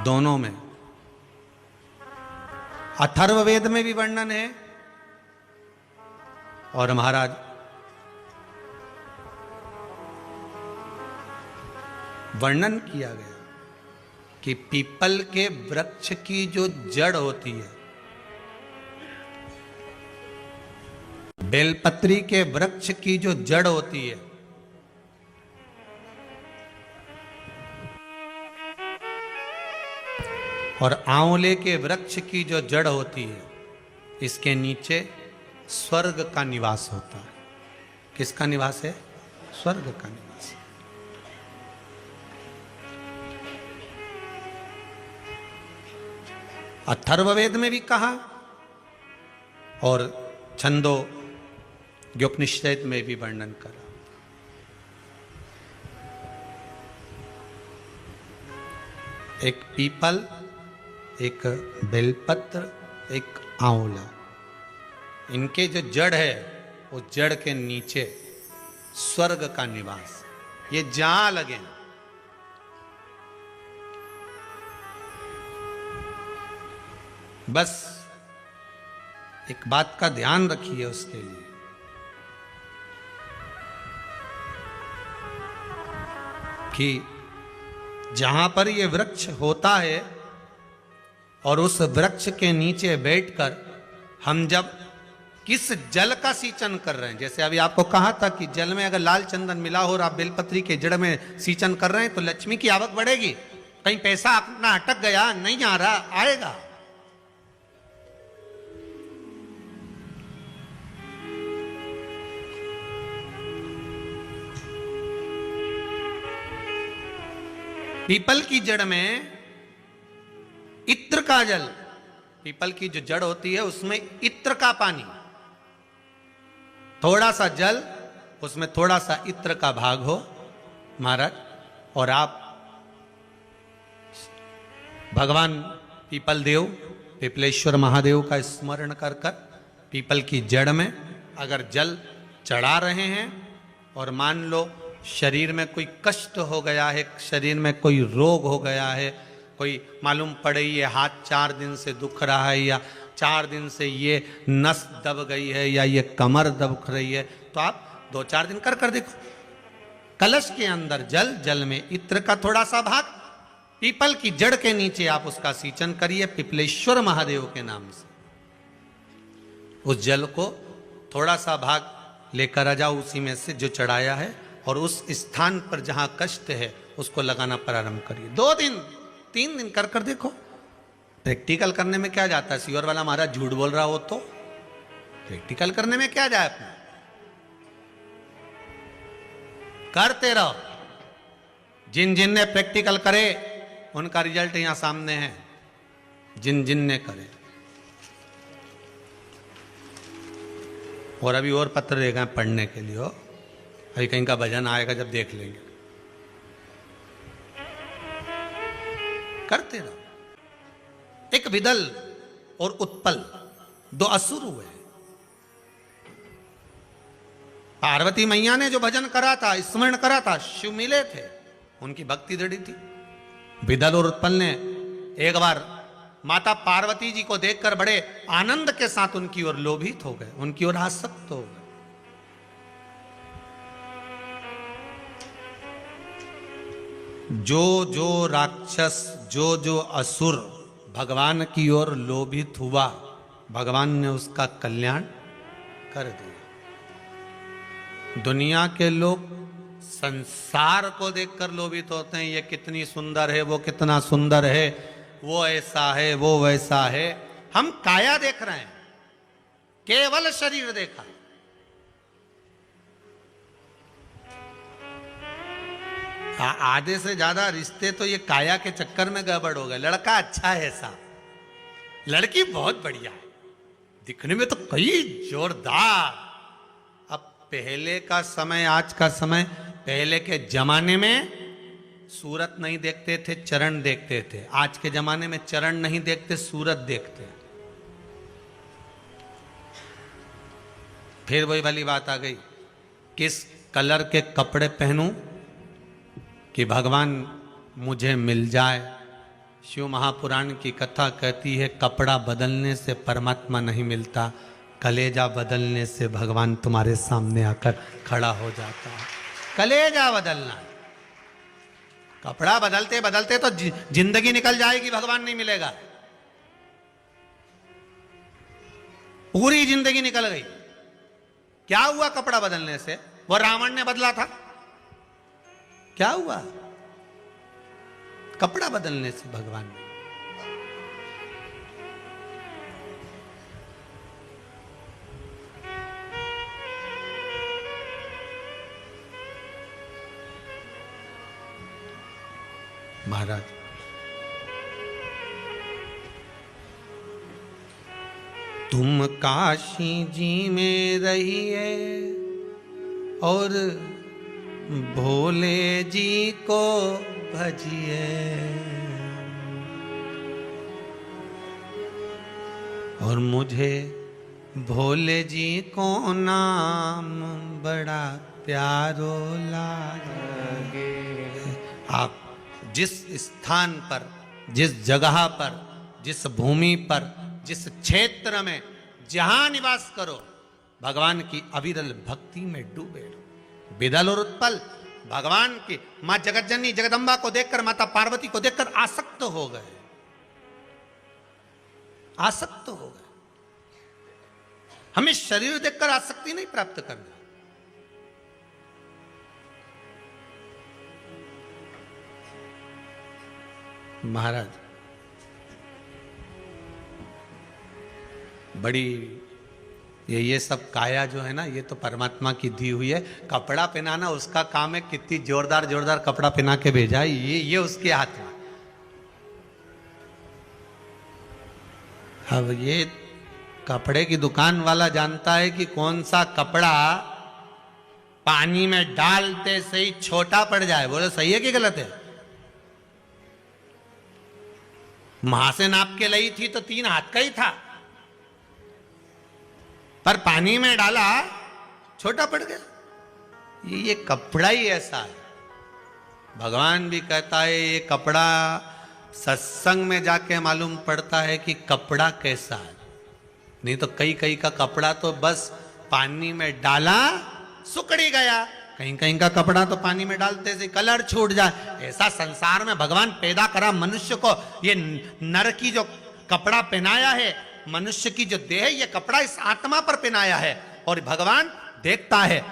दोनों में, अथर्ववेद में भी वर्णन है और महाराज वर्णन किया गया कि पीपल के वृक्ष की जो जड़ होती है, बेलपत्री के वृक्ष की जो जड़ होती है, और आंवले के वृक्ष की जो जड़ होती है, इसके नीचे स्वर्ग का निवास होता है। किसका निवास है? स्वर्ग का निवास। अथर्ववेद में भी कहा और छंदो ज्ञोपनिषद में भी वर्णन करा। एक पीपल, एक बेलपत्र, एक आंवला, इनके जो जड़ है, उस जड़ के नीचे स्वर्ग का निवास। ये जहां लगे, बस एक बात का ध्यान रखिए उसके लिए कि जहां पर ये वृक्ष होता है और उस वृक्ष के नीचे बैठकर हम जब किस जल का सिंचन कर रहे हैं, जैसे अभी आपको कहा था कि जल में अगर लाल चंदन मिला हो और आप बेलपत्री के जड़ में सिंचन कर रहे हैं तो लक्ष्मी की आवक बढ़ेगी। कहीं पैसा अपना अटक गया, नहीं आ रहा, आएगा। पीपल की जड़ में इत्र का जल, पीपल की जो जड़ होती है उसमें इत्र का पानी, थोड़ा सा जल, उसमें थोड़ा सा इत्र का भाग हो महाराज, और आप भगवान पीपल देव, पीपलेश्वर महादेव का स्मरण कर कर पीपल की जड़ में अगर जल चढ़ा रहे हैं और मान लो शरीर में कोई कष्ट हो गया है, शरीर में कोई रोग हो गया है, कोई मालूम पड़े ये हाथ 4 दिन से दुख रहा है, या 4 दिन से ये नस दब गई है, या ये कमर दब रही है, तो आप 2-4 दिन कर देखो। कलश के अंदर जल, जल में इत्र का थोड़ा सा भाग, पीपल की जड़ के नीचे आप उसका सींचन करिए पिपलेश्वर महादेव के नाम से। उस जल को थोड़ा सा भाग लेकर आ जाओ, उसी में से जो चढ़ाया है, और उस स्थान पर जहां कष्ट है उसको लगाना प्रारंभ करिए। 2 दिन 3 दिन कर देखो। प्रैक्टिकल करने में क्या जाता है? सीवर वाला महाराज झूठ बोल रहा हो तो प्रैक्टिकल करने में क्या जाए, अपना करते रहो। जिन जिन ने प्रैक्टिकल करे उनका रिजल्ट यहां सामने है, जिन जिन ने करे। और अभी और पत्र दे गए पढ़ने के लिए, हो अभी कहीं का भजन आएगा जब देख लेंगे। करते रहो। एक विदल और उत्पल 2 असुर हुए। पार्वती मैया ने जो भजन करा था, स्मरण करा था, शिव मिले थे, उनकी भक्ति दृढ़ थी। विदल और उत्पल ने एक बार माता पार्वती जी को देखकर बड़े आनंद के साथ उनकी ओर लोभित हो गए, उनकी ओर आसक्त हो गए। जो जो राक्षस, जो जो असुर भगवान की ओर लोभित हुआ, भगवान ने उसका कल्याण कर दिया। दुनिया के लोग संसार को देखकर लोभित होते हैं, ये कितनी सुंदर है, वो कितना सुंदर है, वो ऐसा है, वो वैसा है। हम काया देख रहे हैं, केवल शरीर देखा। आधे से ज्यादा रिश्ते तो ये काया के चक्कर में गड़बड़ हो गए। लड़का अच्छा है ऐसा, लड़की बहुत बढ़िया है, दिखने में तो कई जोरदार। अब पहले का समय, आज का समय, पहले के जमाने में सूरत नहीं देखते थे, चरण देखते थे। आज के जमाने में चरण नहीं देखते, सूरत देखते। फिर वही वाली बात आ गई, किस कलर के कपड़े पहनूं कि भगवान मुझे मिल जाए। शिव महापुराण की कथा कहती है, कपड़ा बदलने से परमात्मा नहीं मिलता, कलेजा बदलने से भगवान तुम्हारे सामने आकर खड़ा हो जाता है। कलेजा बदलना, कपड़ा बदलते बदलते तो जिंदगी निकल जाएगी, भगवान नहीं मिलेगा। पूरी जिंदगी निकल गई। क्या हुआ कपड़ा बदलने से? वो रावण ने बदला था, क्या हुआ? कपड़ा बदलने से भगवान ने। महाराज तुम काशी जी में रहिए और भोले जी को भजिए, और मुझे भोले जी को नाम बड़ा प्यारो लागे। आप जिस स्थान पर, जिस जगह पर, जिस भूमि पर, जिस क्षेत्र में जहां निवास करो, भगवान की अविरल भक्ति में डूबे रहो। विदल और उत्पल भगवान की मां जगतजननी जगदम्बा को देखकर, माता पार्वती को देखकर आसक्त हो गए, आसक्त हो गए। हमें शरीर देखकर आसक्ति नहीं प्राप्त करना। महाराज बड़ी ये सब काया जो है ना, ये तो परमात्मा की दी हुई है। कपड़ा पहनाना उसका काम है, कितनी जोरदार जोरदार कपड़ा पहना के भेजा है, ये उसके हाथ में। अब ये कपड़े की दुकान वाला जानता है कि कौन सा कपड़ा पानी में डालते से ही छोटा पड़ जाए। बोले सही है कि गलत है? मां से नाप के लाई थी तो 3 हाथ का ही था, पर पानी में डाला छोटा पड़ गया। ये कपड़ा ही ऐसा है। भगवान भी कहता है ये कपड़ा, सत्संग में जाके मालूम पड़ता है कि कपड़ा कैसा है। नहीं तो कई कई का कपड़ा तो बस पानी में डाला सुकड़ी गया, कहीं कहीं का कपड़ा तो पानी में डालते से कलर छूट जाए। ऐसा संसार में भगवान पैदा करा मनुष्य को। ये नर की जो कपड़ा पहनाया है, मनुष्य की जो देह, ये कपड़ा इस आत्मा पर पहनाया है। और भगवान देखता है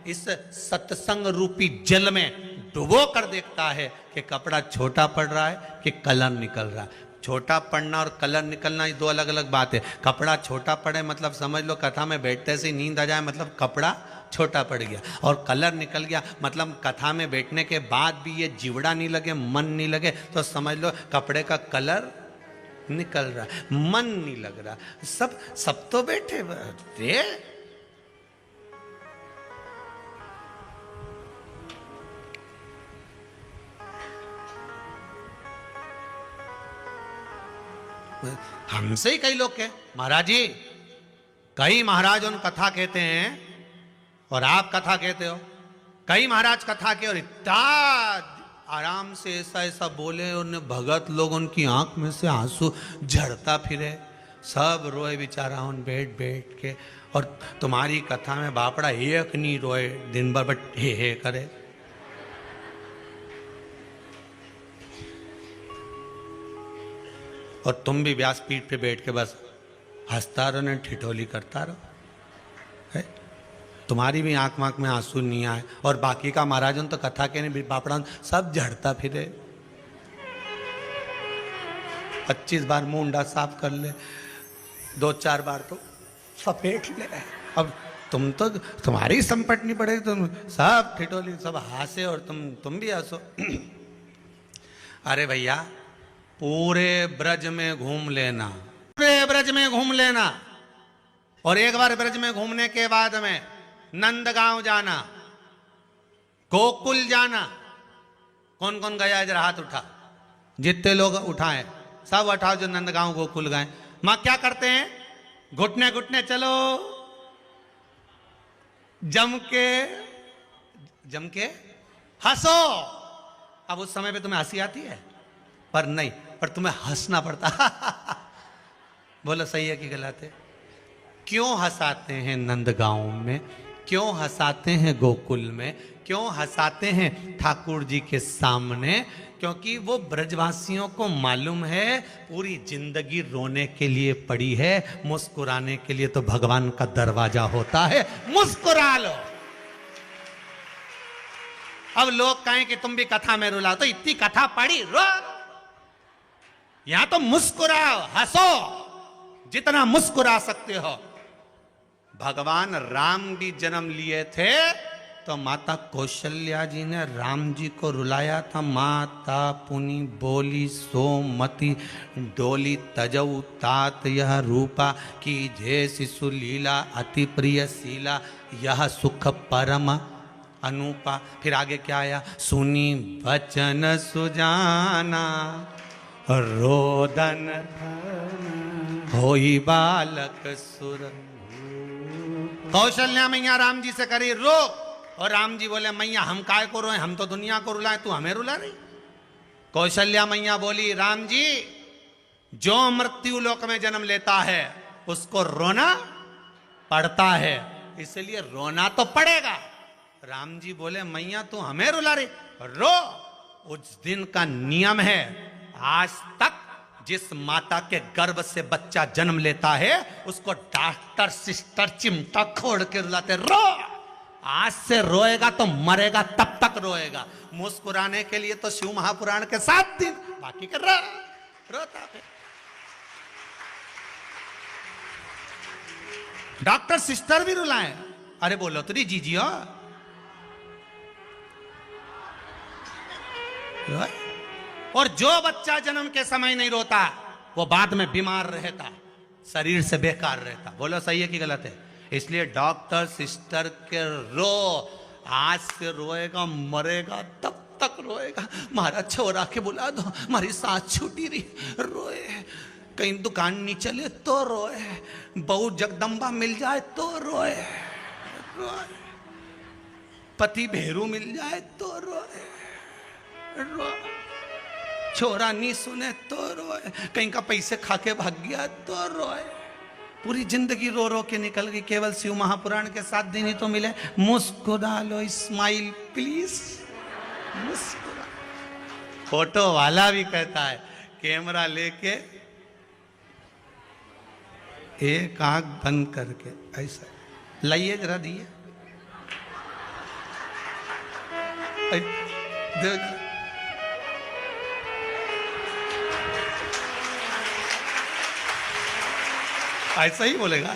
इस सत्संग रूपी जल में, डुबो कर देखता है कि कपड़ा छोटा पड़ रहा है कि कलर निकल रहा है। छोटा पड़ना और कलर निकलना ये दो अलग अलग बात है। कपड़ा छोटा पड़े मतलब समझ लो कथा में बैठते से नींद आ जाए, मतलब कपड़ा छोटा पड़ गया। और कलर निकल गया मतलब कथा में बैठने के बाद भी ये जीवड़ा नहीं लगे, मन नहीं लगे, तो समझ लो कपड़े का कलर निकल रहा है, मन नहीं लग रहा। सब तो बैठे रे। हमसे ही कई लोग कहे महाराज जी, कई महाराज उन कथा कहते हैं और आप कथा कहते हो। कई महाराज कथा के और इतना आराम से ऐसा ऐसा बोले, उन भगत लोग उनकी आंख में से आंसू झड़ता फिरे, सब रोए बेचारा उन बैठ बैठ के। और तुम्हारी कथा में बापड़ा एक नहीं रोए दिन भर, बट हे करे। और तुम भी व्यासपीठ पे बैठ के बस हंसता रहो न ठिठोली करता रहो है? तुम्हारी भी आंख में आंसू नहीं आए। और बाकी का महाराजन तो कथा के नहीं बापड़ा सब झड़ता फिरे। 25 बार मुंडा साफ कर ले, 2-4 बार तो सपेट ले। अब तुम तो तुम्हारी संपट नहीं पड़ेगी, तुम सब ठिठोली सब हंसे और तुम भी हंसो। अरे भैया पूरे ब्रज में घूम लेना, पूरे ब्रज में घूम लेना। और एक बार ब्रज में घूमने के बाद में नंदगांव जाना, गोकुल जाना। कौन कौन गया जरा हाथ उठा, जितने लोग उठाए सब उठाओ जो नंदगांव गोकुल गए। मां क्या करते हैं, घुटने घुटने चलो, जम के हंसो। अब उस समय पे तुम्हें हंसी आती है पर नहीं, पर तुम्हें हंसना पड़ता। बोलो सही है कि गलत है? क्यों हंसाते हैं नंदगांव में, क्यों हंसाते हैं गोकुल में, क्यों हंसाते हैं ठाकुर जी के सामने? क्योंकि वो ब्रजवासियों को मालूम है पूरी जिंदगी रोने के लिए पड़ी है, मुस्कुराने के लिए तो भगवान का दरवाजा होता है। मुस्कुरा लो। अब लोग कहें कि तुम भी कथा में रुला, तो इतनी कथा पढ़ी, रो। यहां तो मुस्कुराओ, हंसो, जितना मुस्कुरा सकते हो। भगवान राम भी जन्म लिए थे तो माता कौशल्या जी ने राम जी को रुलाया था। माता पुनि बोली सोमति डोली तजऊ तात यह रूपा की जय शिशु लीला अति प्रिय शीला यह सुख परम अनूपा। फिर आगे क्या आया, सुनी वचन सुजाना रोदन होई बालक सुर। कौशल्या मैया राम जी से करी रो, और राम जी बोले मैया हम काय को रोए, हम तो दुनिया को रुलाए, तू हमें रुला रही। कौशल्या मैया बोली राम जी जो मृत्यु लोक में जन्म लेता है उसको रोना पड़ता है, इसलिए रोना तो पड़ेगा। राम जी बोले मैया तू हमें रुला रही, रो। उस दिन का नियम है, आज तक जिस माता के गर्भ से बच्चा जन्म लेता है उसको डॉक्टर सिस्टर चिमटा खोड़ के रुलाते, रो। आज से रोएगा तो मरेगा तब तक रोएगा। मुस्कुराने के लिए तो शिव महापुराण के 7 दिन, बाकी कर रोता है। डॉक्टर सिस्टर भी रुलाए। अरे बोलो तो जीजी हो। और जो बच्चा जन्म के समय नहीं रोता वो बाद में बीमार रहता, शरीर से बेकार रहता। बोलो सही है कि गलत है? इसलिए डॉक्टर सिस्टर के रो, आज से रोएगा मरेगा तब तक रोएगा। महाराज छोरा के बुला दो, हमारी सांस छूटी रही, रोए। कहीं दुकान नहीं चले तो रोए, बहू जगदम्बा मिल जाए तो रोए, रोए। पति भेरू मिल जाए तो रोए, रोए, छोरा नहीं सुने तो रोए, कहीं का पैसे खा के भाग गया तो रोए। पूरी जिंदगी रो रो के निकल गई, केवल शिव महापुराण के 7 दिन ही तो मिले। मुस्कुरा लो, स्माइल प्लीज, मुस्कुरा। फोटो वाला भी कहता है कैमरा लेके एक आंख बंद करके ऐसा लाइए, जरा दिए दो जरा। ऐसा ही बोलेगा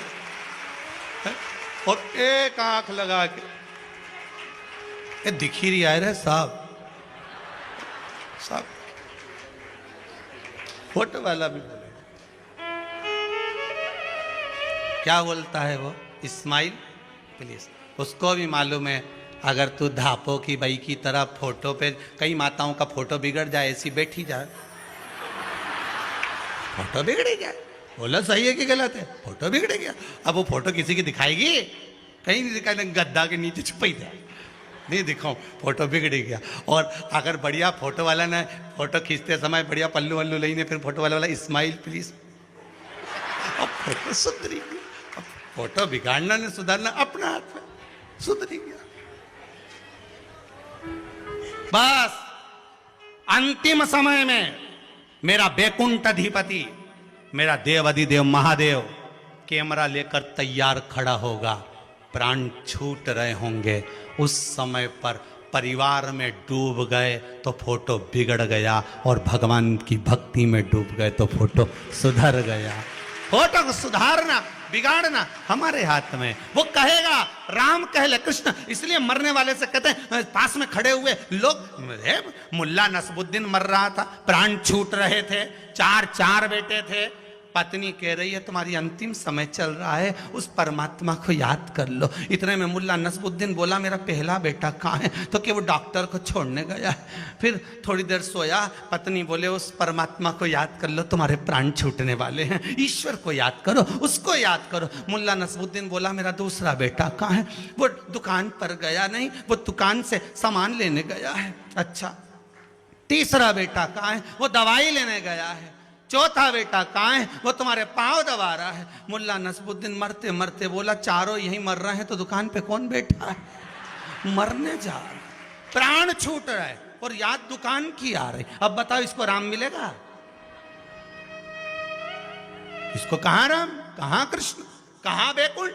और एक आंख लगा के, ये दिख ही रही है रे साहब, साहब फोटो वाला भी बोलेगा। क्या बोलता है वो? Smile please. उसको भी मालूम है अगर तू धापो की बाई की तरह फोटो पे, कई माताओं का फोटो बिगड़ जाए, ऐसी बैठी जाए, फोटो बिगड़ जाए, बोला सही है कि गलत है, फोटो बिगड़ गया। अब वो फोटो किसी की दिखाएगी? कहीं नहीं दिखाई, गद्दा के नीचे छुपाई जाए, नहीं दिखाऊं, फोटो बिगड़ गया। और अगर बढ़िया फोटो वाला ने फोटो खींचते समय बढ़िया पल्लू वल्लू लेने, फिर फोटो वाला स्माइल प्लीज, अब फोटो सुधरी गया। अब फोटो बिगाड़ना ने सुधारना अपना हाथ में, सुधरी गया। बस अंतिम समय में मेरा बैकुंठ अधिपति, मेरा देव अधिदेव महादेव कैमरा लेकर तैयार खड़ा होगा, प्राण छूट रहे होंगे। उस समय पर परिवार में डूब गए तो फोटो बिगड़ गया, और भगवान की भक्ति में डूब गए तो फोटो सुधर गया। फोटो को सुधारना बिगाड़ना हमारे हाथ में। वो कहेगा राम कह ले कृष्ण, इसलिए मरने वाले से कहते हैं पास में खड़े हुए लोग, मुल्ला नसबुद्दीन मर रहा था, प्राण छूट रहे थे, 4 बेटे थे, पत्नी कह रही है तुम्हारी अंतिम समय चल रहा है, उस परमात्मा को याद कर लो। इतने में मुल्ला नसबुद्दीन बोला मेरा पहला बेटा कहाँ है? तो कि वो डॉक्टर को छोड़ने गया है। फिर थोड़ी देर सोया, पत्नी बोले उस परमात्मा को याद कर लो, तुम्हारे प्राण छूटने वाले हैं, ईश्वर को याद करो, उसको याद करो। मुल्ला नसबुद्दीन बोला मेरा दूसरा बेटा कहाँ है? वो दुकान पर गया नहीं, वो दुकान से सामान लेने गया है। अच्छा, तीसरा बेटा कहाँ है? वो दवाई लेने गया है। चौथा बेटा कहाँ है? वो तुम्हारे पांव दबा रहा है। मुल्ला नसबुद्दीन मरते मरते बोला चारों यहीं मर रहे हैं तो दुकान पे कौन बैठा है? मरने जा रहा, प्राण छूट रहा है और याद दुकान की आ रही। अब बताओ इसको राम मिलेगा? इसको कहां राम, कहां कृष्ण, कहां बैकुंठ?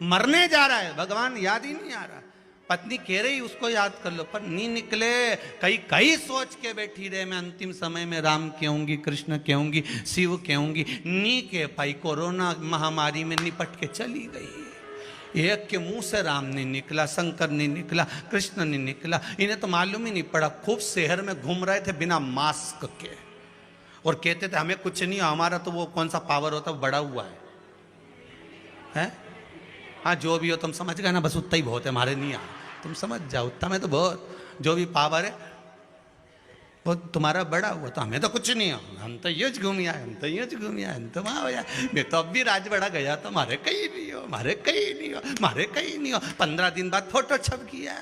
मरने जा रहा है, भगवान याद ही नहीं आ रहा। पत्नी कह रही उसको याद कर लो, पर नहीं निकले। कई सोच के बैठी रहे, मैं अंतिम समय में राम कहूंगी, कृष्ण कहूंगी, शिव कहूंगी, नी के पाई। कोरोना महामारी में निपट के चली गई। एक के मुंह से राम नहीं निकला, शंकर नहीं निकला, कृष्ण नहीं निकला। इन्हें तो मालूम ही नहीं पड़ा। खूब शहर में घूम रहे थे बिना मास्क के, और कहते थे हमें कुछ नहीं, हमारा तो वो कौन सा पावर होता बड़ा हुआ है? हाँ जो भी हो तुम समझ गए ना, बस उतना ही बहुत है, हमारे नहीं आ, तुम समझ जाओ, उतना में तो बहुत, जो भी पावर है वो तुम्हारा बड़ा हुआ, तो हमें तो कुछ नहीं हो, हम तो यूँ घूम आए, हम तो यूँ घूम आए, हम तो वहाँ हो जाए। मैं तो अब भी राजवाड़ा गया तो हमारे कहीं नहीं हो, हमारे कहीं नहीं हो, हमारे कहीं नहीं हो। 15 दिन बाद फोटो छप गया,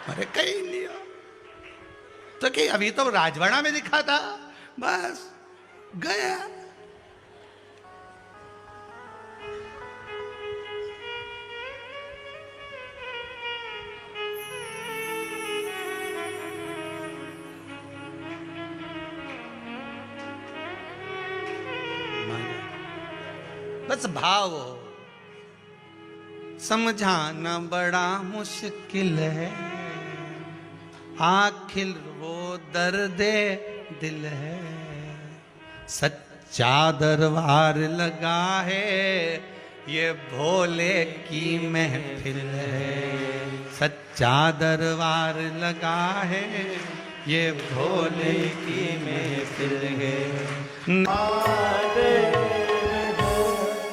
हमारे कहीं नहीं हो। तो कि अभी तो राजवाड़ा में दिखा था, बस गया। बस भाव समझाना बड़ा मुश्किल है, आखिर वो दर्दे दिल है। सच्चा दरबार लगा है, ये भोले की महफिल है। सच्चा दरबार लगा है, ये भोले की महफिल है।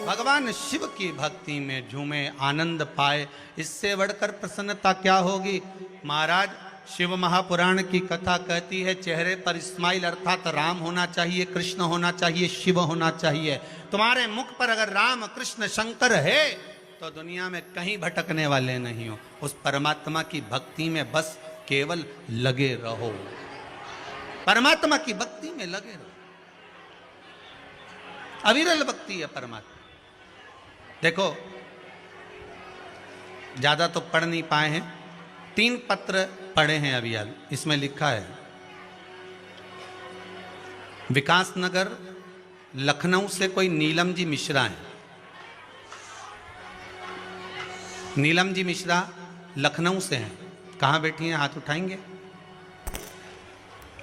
भगवान शिव की भक्ति में झूमे, आनंद पाए, इससे बढ़कर प्रसन्नता क्या होगी? महाराज शिव महापुराण की कथा कहती है चेहरे पर स्माइल अर्थात राम होना चाहिए, कृष्ण होना चाहिए, शिव होना चाहिए। तुम्हारे मुख पर अगर राम कृष्ण शंकर है तो दुनिया में कहीं भटकने वाले नहीं हो। उस परमात्मा की भक्ति में बस केवल लगे रहो, परमात्मा की भक्ति में लगे रहो। अविरल भक्ति है परमात्मा। देखो, ज्यादा तो पढ़ नहीं पाए हैं, 3 पत्र पढ़े हैं अभी हाल। इसमें लिखा है विकास नगर लखनऊ से कोई नीलम जी मिश्रा हैं। नीलम जी मिश्रा लखनऊ से हैं। कहाँ बैठी हैं, हाथ उठाएंगे?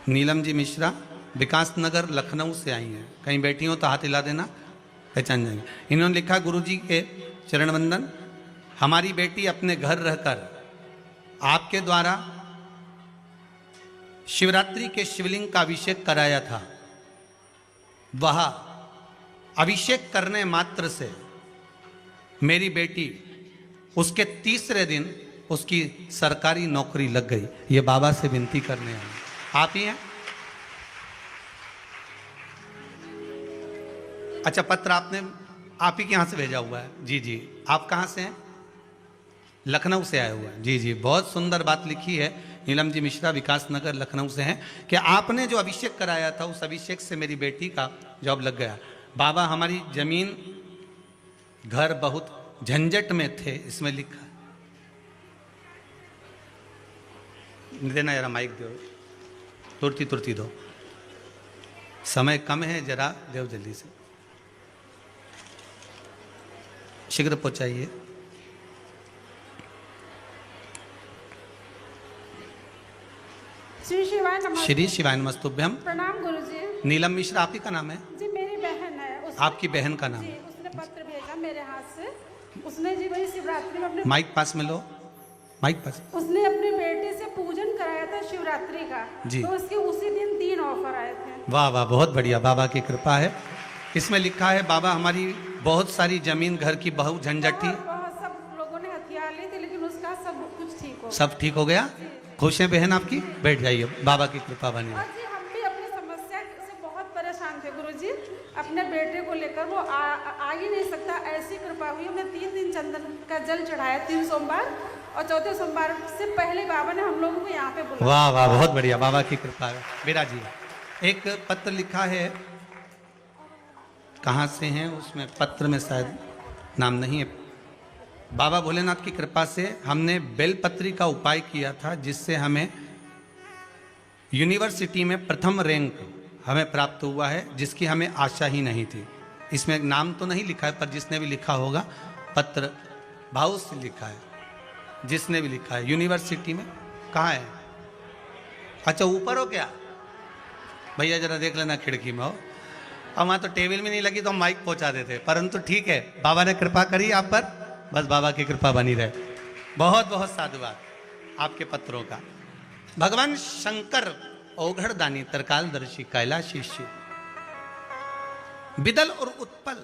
नीलम जी मिश्रा विकास नगर लखनऊ से आई हैं। कहीं बैठी हो तो हाथ हिला देना, पहचान जाएंगे। इन्होंने लिखा, गुरुजी के चरण वंदन। हमारी बेटी अपने घर रहकर आपके द्वारा शिवरात्रि के शिवलिंग का अभिषेक कराया था। वह अभिषेक करने मात्र से मेरी बेटी उसके तीसरे दिन उसकी सरकारी नौकरी लग गई। ये बाबा से विनती करने आए। आप ही हैं? अच्छा, पत्र आप ही के यहाँ से भेजा हुआ है? जी जी। आप कहाँ से हैं? लखनऊ से आया हुआ है। जी जी, बहुत सुंदर बात लिखी है। नीलम जी मिश्रा विकास नगर लखनऊ से हैं कि आपने जो अभिषेक कराया था उस अभिषेक से मेरी बेटी का जॉब लग गया। बाबा, हमारी जमीन घर बहुत झंझट में थे, इसमें लिखा। देना जरा माइक दो, तुरती तुरती दो, समय कम है, जरा देव जल्दी से, शीघ्र पहुंचाइए। श्री शिवाय नमस्ते। श्री शिवाय नमस्तुभ्यम। प्रणाम गुरुजी। नीलम मिश्रा आप ही का नाम है? जी, मेरी बहन है। आपकी बहन का नाम जी, है? उसने पत्र भेजा मेरे हाथ से। उसने जी वही शिवरात्रि में अपने माइक पास में लो, माइक पास। उसने अपने बेटे से पूजन कराया था शिवरात्रि का जी। तो उसके उसी दिन 3 ऑफर आए थे। वाह वाह, बहुत बढ़िया, बाबा की कृपा है। इसमें लिखा है, बाबा हमारी बहुत सारी जमीन घर की बहुत झंझट थी, बहुत सब लोगों ने हथियार लिए थे, लेकिन उसका सब कुछ ठीक हो। सब ठीक हो गया। खुश है बहन आपकी? बैठ जाइए, बाबा की कृपा बनी और रहे। जी, हम भी अपनी समस्या से बहुत परेशान थे गुरुजी। अपने बेटे को लेकर वो आ ही नहीं सकता, ऐसी कृपा हुई। हमने 3 दिन चंदन का जल चढ़ाया, 3 सोमवार, और 4थे सोमवार से पहले बाबा ने हम लोगों को यहाँ पे बुलाया। वाह वाह, बहुत बढ़िया, बाबा की कृपा है। मेरा जी एक पत्र लिखा है, कहाँ से हैं उसमें पत्र में शायद नाम नहीं है। बाबा भोलेनाथ की कृपा से हमने बेलपत्री का उपाय किया था, जिससे हमें यूनिवर्सिटी में प्रथम रैंक हमें प्राप्त हुआ है, जिसकी हमें आशा ही नहीं थी। इसमें नाम तो नहीं लिखा है, पर जिसने भी लिखा होगा, पत्र भाव से लिखा है, जिसने भी लिखा है। यूनिवर्सिटी में कहाँ है? अच्छा, ऊपर हो क्या भैया? जरा देख लेना, खिड़की में हो। और वहाँ तो टेबल में नहीं लगी तो हम माइक पहुँचा देते, परंतु ठीक है, बाबा ने कृपा करी आप पर, बस बाबा की कृपा बनी रहे। बहुत बहुत साधुवाद आपके पत्रों का। भगवान शंकर ओघड़ दानी, त्रिकालदर्शी, कैलाशी शिव, बिदल और उत्पल,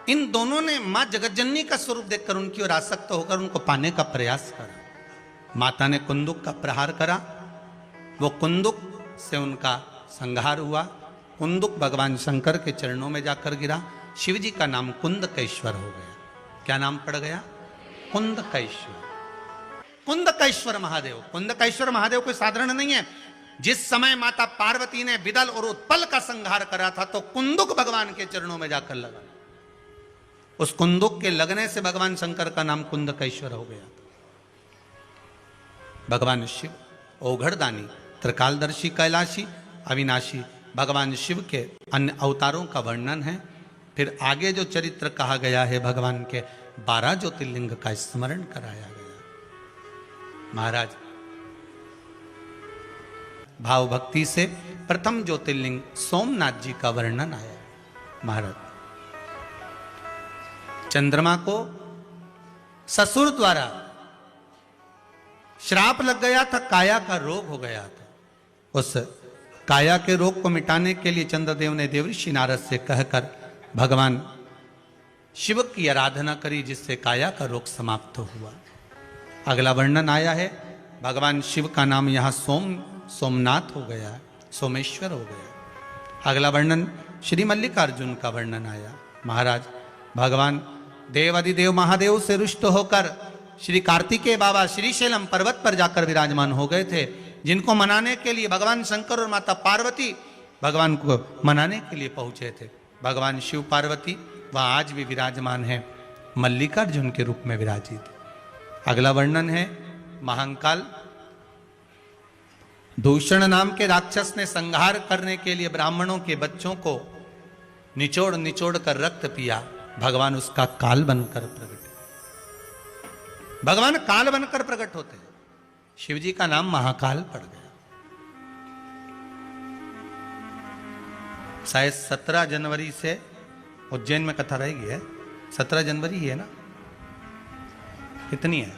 इन दोनों ने मां जगतजननी का स्वरूप देखकर उनकी ओर आसक्त होकर उनको पाने का प्रयास करा। माता ने कुंदुक का प्रहार करा, वो कुंदुक से उनका संहार हुआ। कुंदुक भगवान शंकर के चरणों में जाकर गिरा। शिवजी का नाम कुंदकेश्वर हो गया। क्या नाम पड़ गया? कुंदकेश्वर। कुंदकेश्वर महादेव। कुंदकेश्वर महादेव कोई साधारण नहीं है। जिस समय माता पार्वती ने बिदल और उत्पल का संहार करा था, तो कुंदुक भगवान के चरणों में जाकर लगा। उस कुंदुक के लगने से भगवान शंकर का नाम कुंदकेश्वर हो गया। भगवान शिव ओघड़दानी, त्रिकालदर्शी, कैलाशी, अविनाशी, भगवान शिव के अन्य अवतारों का वर्णन है। फिर आगे जो चरित्र कहा गया है, भगवान के 12 ज्योतिर्लिंग का स्मरण कराया गया। महाराज, भाव भक्ति से प्रथम ज्योतिर्लिंग सोमनाथ जी का वर्णन आया। महाराज, चंद्रमा को ससुर द्वारा श्राप लग गया था, काया का रोग हो गया था। उस काया के रोग को मिटाने के लिए चंद्रदेव ने देवऋषि नारद से कहकर भगवान शिव की आराधना करी, जिससे काया का रोग समाप्त हुआ। अगला वर्णन आया है, भगवान शिव का नाम यहाँ सोमनाथ हो गया, सोमेश्वर हो गया। अगला वर्णन श्री मल्लिकार्जुन का वर्णन आया। महाराज, भगवान देवाधिदेव महादेव से रुष्ट होकर श्री कार्तिकेय बाबा श्रीशैलम पर्वत पर जाकर विराजमान हो गए थे, जिनको मनाने के लिए भगवान शंकर और माता पार्वती भगवान को मनाने के लिए पहुंचे थे। भगवान शिव पार्वती वहाँ आज भी विराजमान है, मल्लिकार्जुन के रूप में विराजित। अगला वर्णन है महाकाल। दूषण नाम के राक्षस ने संहार करने के लिए ब्राह्मणों के बच्चों को निचोड़ निचोड़ कर रक्त पिया। भगवान उसका काल बनकर प्रकट, भगवान काल बनकर प्रकट होते हैं। शिव जी का नाम महाकाल पड़ गया। शायद 17 जनवरी से उज्जैन में कथा रहेगी है, 17 जनवरी ही है ना, कितनी है,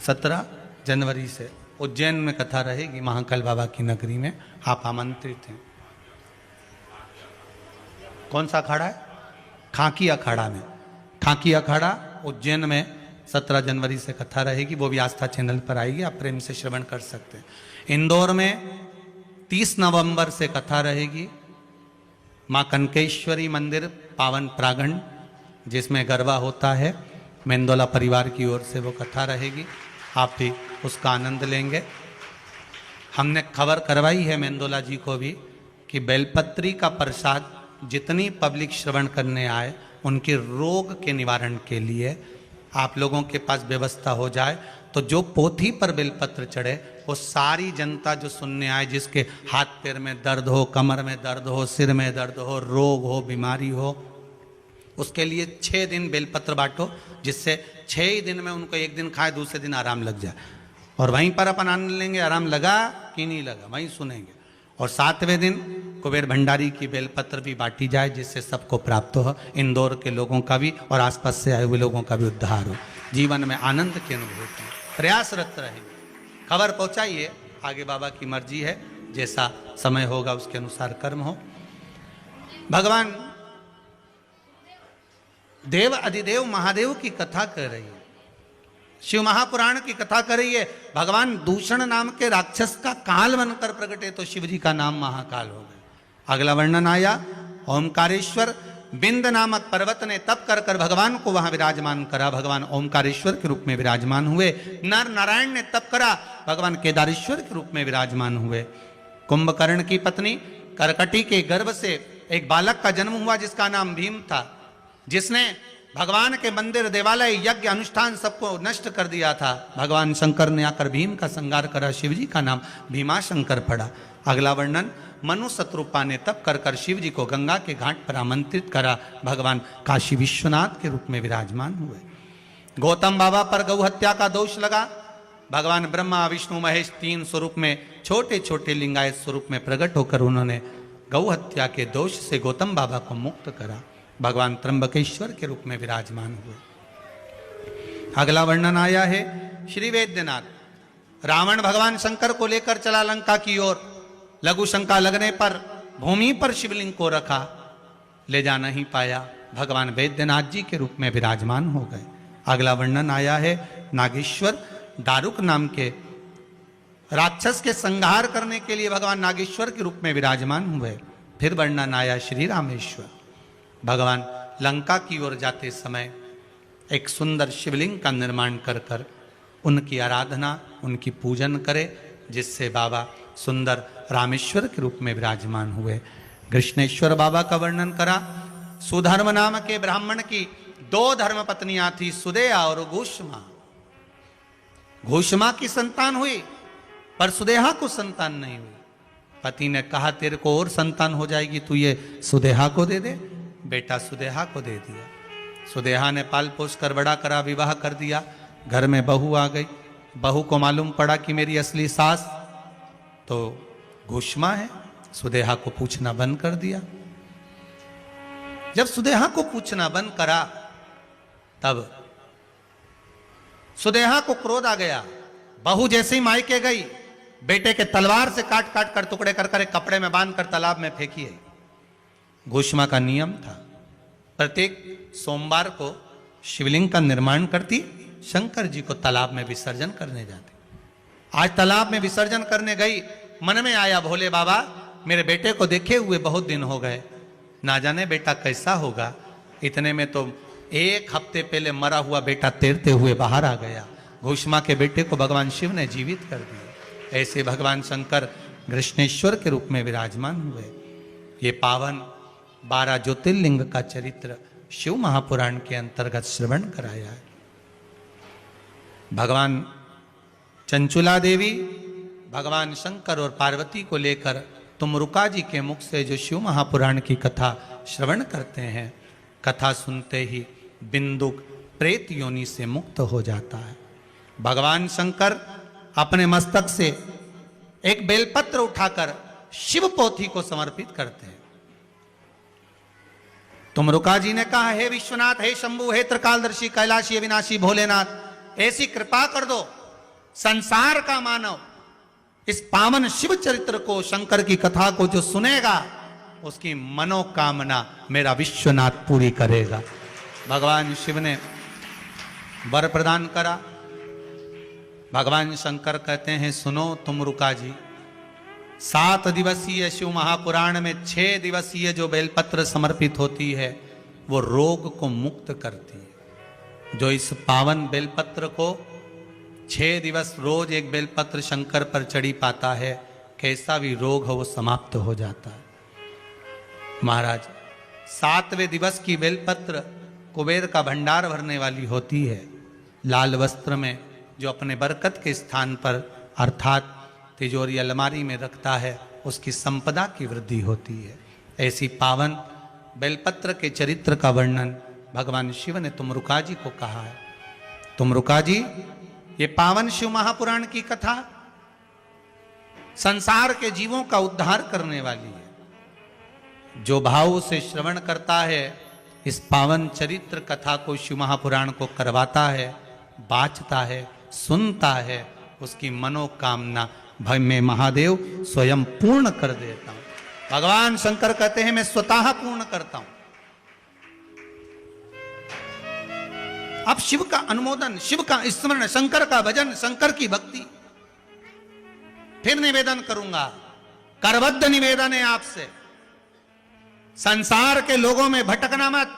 17 जनवरी से उज्जैन में कथा रहेगी महाकाल बाबा की नगरी में। आप आमंत्रित हैं। कौन सा अखाड़ा है? खाकी अखाड़ा में, खाकी अखाड़ा उज्जैन में 17 जनवरी से कथा रहेगी। वो भी आस्था चैनल पर आएगी, आप प्रेम से श्रवण कर सकते हैं। इंदौर में 30 नवंबर से कथा रहेगी। माँ कनकेश्वरी मंदिर पावन प्रांगण जिसमें गरबा होता है, मेंदोला परिवार की ओर से वो कथा रहेगी। आप भी उसका आनंद लेंगे। हमने खबर करवाई है मेंदोला जी को भी कि बेलपत्री का प्रसाद जितनी पब्लिक श्रवण करने आए उनके रोग के निवारण के लिए आप लोगों के पास व्यवस्था हो जाए, तो जो पोथी पर बेलपत्र चढ़े वो सारी जनता जो सुनने आए, जिसके हाथ पैर में दर्द हो, कमर में दर्द हो, सिर में दर्द हो, रोग हो, बीमारी हो, उसके लिए 6 दिन बेलपत्र बांटो, जिससे 6 ही दिन में उनको एक दिन खाए, दूसरे दिन आराम लग जाए। और वहीं पर अपन आनंद लेंगे, आराम लगा कि नहीं लगा वहीं सुनेंगे। और 7वें दिन कुबेर भंडारी की बेलपत्र भी बांटी जाए, जिससे सबको प्राप्त हो, इंदौर के लोगों का भी और आसपास से आए हुए लोगों का भी उद्धार हो, जीवन में आनंद की अनुभूति, प्रयासरत रहेंगे। खबर पहुंचाइए, आगे बाबा की मर्जी है, जैसा समय होगा उसके अनुसार कर्म हो। भगवान देव अधिदेव महादेव की कथा कर रही है, शिव महापुराण की कथा कर रही है। भगवान दूषण नाम के राक्षस का काल बनकर प्रकटे तो शिव जी का नाम महाकाल हो गया। अगला वर्णन आया, ओमकारेश्वर बिंद नामक पर्वत ने तप कर कर भगवान को वहां विराजमान करा। भगवान ओमकारेश्वर के रूप में विराजमान हुए। नर नारायण ने तप करा, भगवान केदारेश्वर के रूप में विराजमान हुए। कुंभकर्ण की पत्नी करकटी के गर्भ से एक बालक का जन्म हुआ जिसका नाम भीम था, जिसने भगवान के मंदिर, देवालय, यज्ञ, अनुष्ठान सबको नष्ट कर दिया था। भगवान शंकर ने आकर भीम का संहार करा, शिव जी का नाम भीमा शंकर पड़ा। अगला वर्णन, मनु शत्रुपा ने तप कर कर शिव जी को गंगा के घाट पर आमंत्रित करा। भगवान काशी विश्वनाथ के रूप में विराजमान हुए। गौतम बाबा पर गौ हत्या का दोष लगा। भगवान ब्रह्मा विष्णु महेश 3 स्वरूप में छोटे छोटे लिंगायत स्वरूप में प्रकट होकर उन्होंने गौ हत्या के दोष से गौतम बाबा को मुक्त करा। भगवान त्र्यंबकेश्वर के रूप में विराजमान हुए। अगला वर्णन आया है श्री वैद्यनाथ। रावण भगवान शंकर को लेकर चला लंका की ओर। लघु शंका लगने पर भूमि पर शिवलिंग को रखा, ले जा नहीं पाया। भगवान वैद्यनाथ जी के रूप में विराजमान हो गए। अगला वर्णन आया है नागेश्वर। दारुक नाम के राक्षस के संहार करने के लिए भगवान नागेश्वर के रूप में विराजमान हुए। फिर वर्णन आया श्री रामेश्वर। भगवान लंका की ओर जाते समय एक सुंदर शिवलिंग का निर्माण कर कर उनकी आराधना, उनकी पूजन करे, जिससे बाबा सुंदर रामेश्वर के रूप में विराजमान हुए। कृष्णेश्वर बाबा का वर्णन करा। सुधर्म नाम के ब्राह्मण की 2 धर्म पत्नियां थी, सुदेहा और घोषमा। घोषमा की संतान हुई पर सुदेहा को संतान नहीं हुई। पति ने कहा तेरे को और संतान हो जाएगी, तू ये सुदेहा को दे दे। बेटा सुदेहा को दे दिया। सुदेहा ने पाल पोस कर बड़ा करा, विवाह कर दिया। घर में बहू आ गई। बहू को मालूम पड़ा कि मेरी असली सास तो घोषमा है। सुदेहा को पूछना बंद कर दिया। जब सुदेहा को पूछना बंद करा तब सुदेहा को क्रोध आ गया। बहू जैसे ही मायके गई, बेटे के तलवार से काट काट कर टुकड़े कर कर एक कपड़े में बांध कर तालाब में फेंकी है। घोषमा का नियम था, प्रत्येक सोमवार को शिवलिंग का निर्माण करती, शंकर जी को तालाब में विसर्जन करने जाती। आज तालाब में विसर्जन करने गई, मन में आया भोले बाबा मेरे बेटे को देखे हुए बहुत दिन हो गए, ना जाने बेटा कैसा होगा। इतने में तो 1 हफ्ते पहले मरा हुआ बेटा तैरते हुए बाहर आ गया। घोषमा के बेटे को भगवान शिव ने जीवित कर दिया। ऐसे भगवान शंकर कृष्णेश्वर के रूप में विराजमान हुए। ये पावन 12 ज्योतिर्लिंग का चरित्र शिव महापुराण के अंतर्गत श्रवण कराया है। भगवान चंचुला देवी भगवान शंकर और पार्वती को लेकर तुमरुका जी के मुख से जो शिव महापुराण की कथा श्रवण करते हैं, कथा सुनते ही बिंदुक प्रेत योनि से मुक्त हो जाता है। भगवान शंकर अपने मस्तक से एक बेलपत्र उठाकर शिव पोथी को समर्पित करते हैं। तुमरुका जी ने कहा, हे विश्वनाथ, हे शंभु, हे त्रिकालदर्शी, कैलाशी, अविनाशी भोलेनाथ, ऐसी कृपा कर दो, संसार का मानव इस पावन शिव चरित्र को, शंकर की कथा को जो सुनेगा उसकी मनोकामना मेरा विश्वनाथ पूरी करेगा। भगवान शिव ने वर प्रदान करा। भगवान शंकर कहते हैं, सुनो तुमरुका जी, 7 दिवसीय शिव महापुराण में 6 दिवसीय जो बेलपत्र समर्पित होती है वो रोग को मुक्त करती है। जो इस पावन बेलपत्र को 6 दिवस रोज एक बेलपत्र शंकर पर चढ़ी पाता है, कैसा भी रोग हो वो समाप्त हो जाता है। महाराज, 7वें दिवस की बेलपत्र कुबेर का भंडार भरने वाली होती है। लाल वस्त्र में जो अपने बरकत के स्थान पर अर्थात तिजोरी अलमारी में रखता है, उसकी संपदा की वृद्धि होती है। ऐसी पावन बेलपत्र के चरित्र का वर्णन भगवान शिव ने तुमरुका जी को कहा है। तुमरुका जी, ये पावन शिव महापुराण की कथा संसार के जीवों का उद्धार करने वाली है। जो भाव से श्रवण करता है इस पावन चरित्र कथा को, शिव महापुराण को करवाता है, बाँचता है, सुनता है, उसकी मनोकामना भय में महादेव स्वयं पूर्ण कर देता हूं। भगवान शंकर कहते हैं, मैं स्वतः पूर्ण करता हूं। अब शिव का अनुमोदन, शिव का स्मरण, शंकर का भजन, शंकर की भक्ति। फिर निवेदन करूंगा, करबद्ध निवेदन है आपसे, संसार के लोगों में भटकना मत।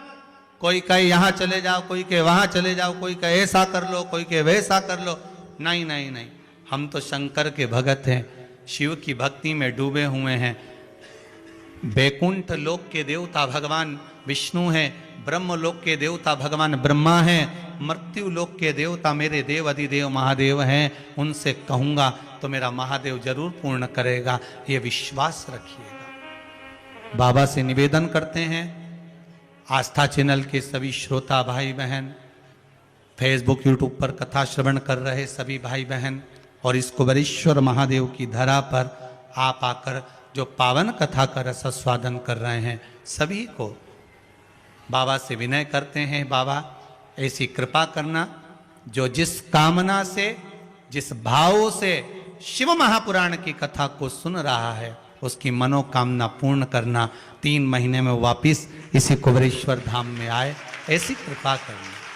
कोई कहे यहां चले जाओ, कोई कहे वहां चले जाओ, कोई कहे ऐसा कर लो, कोई कहे वैसा कर लो। नहीं नहीं नहीं, हम तो शंकर के भगत हैं, शिव की भक्ति में डूबे हुए हैं। बैकुंठ लोक के देवता भगवान विष्णु हैं, ब्रह्म लोक के देवता भगवान ब्रह्मा हैं, मृत्यु लोक के देवता मेरे देव अधिदेव महादेव हैं। उनसे कहूंगा तो मेरा महादेव जरूर पूर्ण करेगा, ये विश्वास रखिएगा। बाबा से निवेदन करते हैं, आस्था चैनल के सभी श्रोता भाई बहन, फेसबुक यूट्यूब पर कथा श्रवण कर रहे सभी भाई बहन, और इस कुबेरेश्वर महादेव की धरा पर आप आकर जो पावन कथा का रसास्वादन कर रहे हैं, सभी को बाबा से विनय करते हैं, बाबा ऐसी कृपा करना, जो जिस कामना से, जिस भाव से शिव महापुराण की कथा को सुन रहा है, उसकी मनोकामना पूर्ण करना। 3 महीने में वापिस इसी कुबेरेश्वर धाम में आए, ऐसी कृपा करना।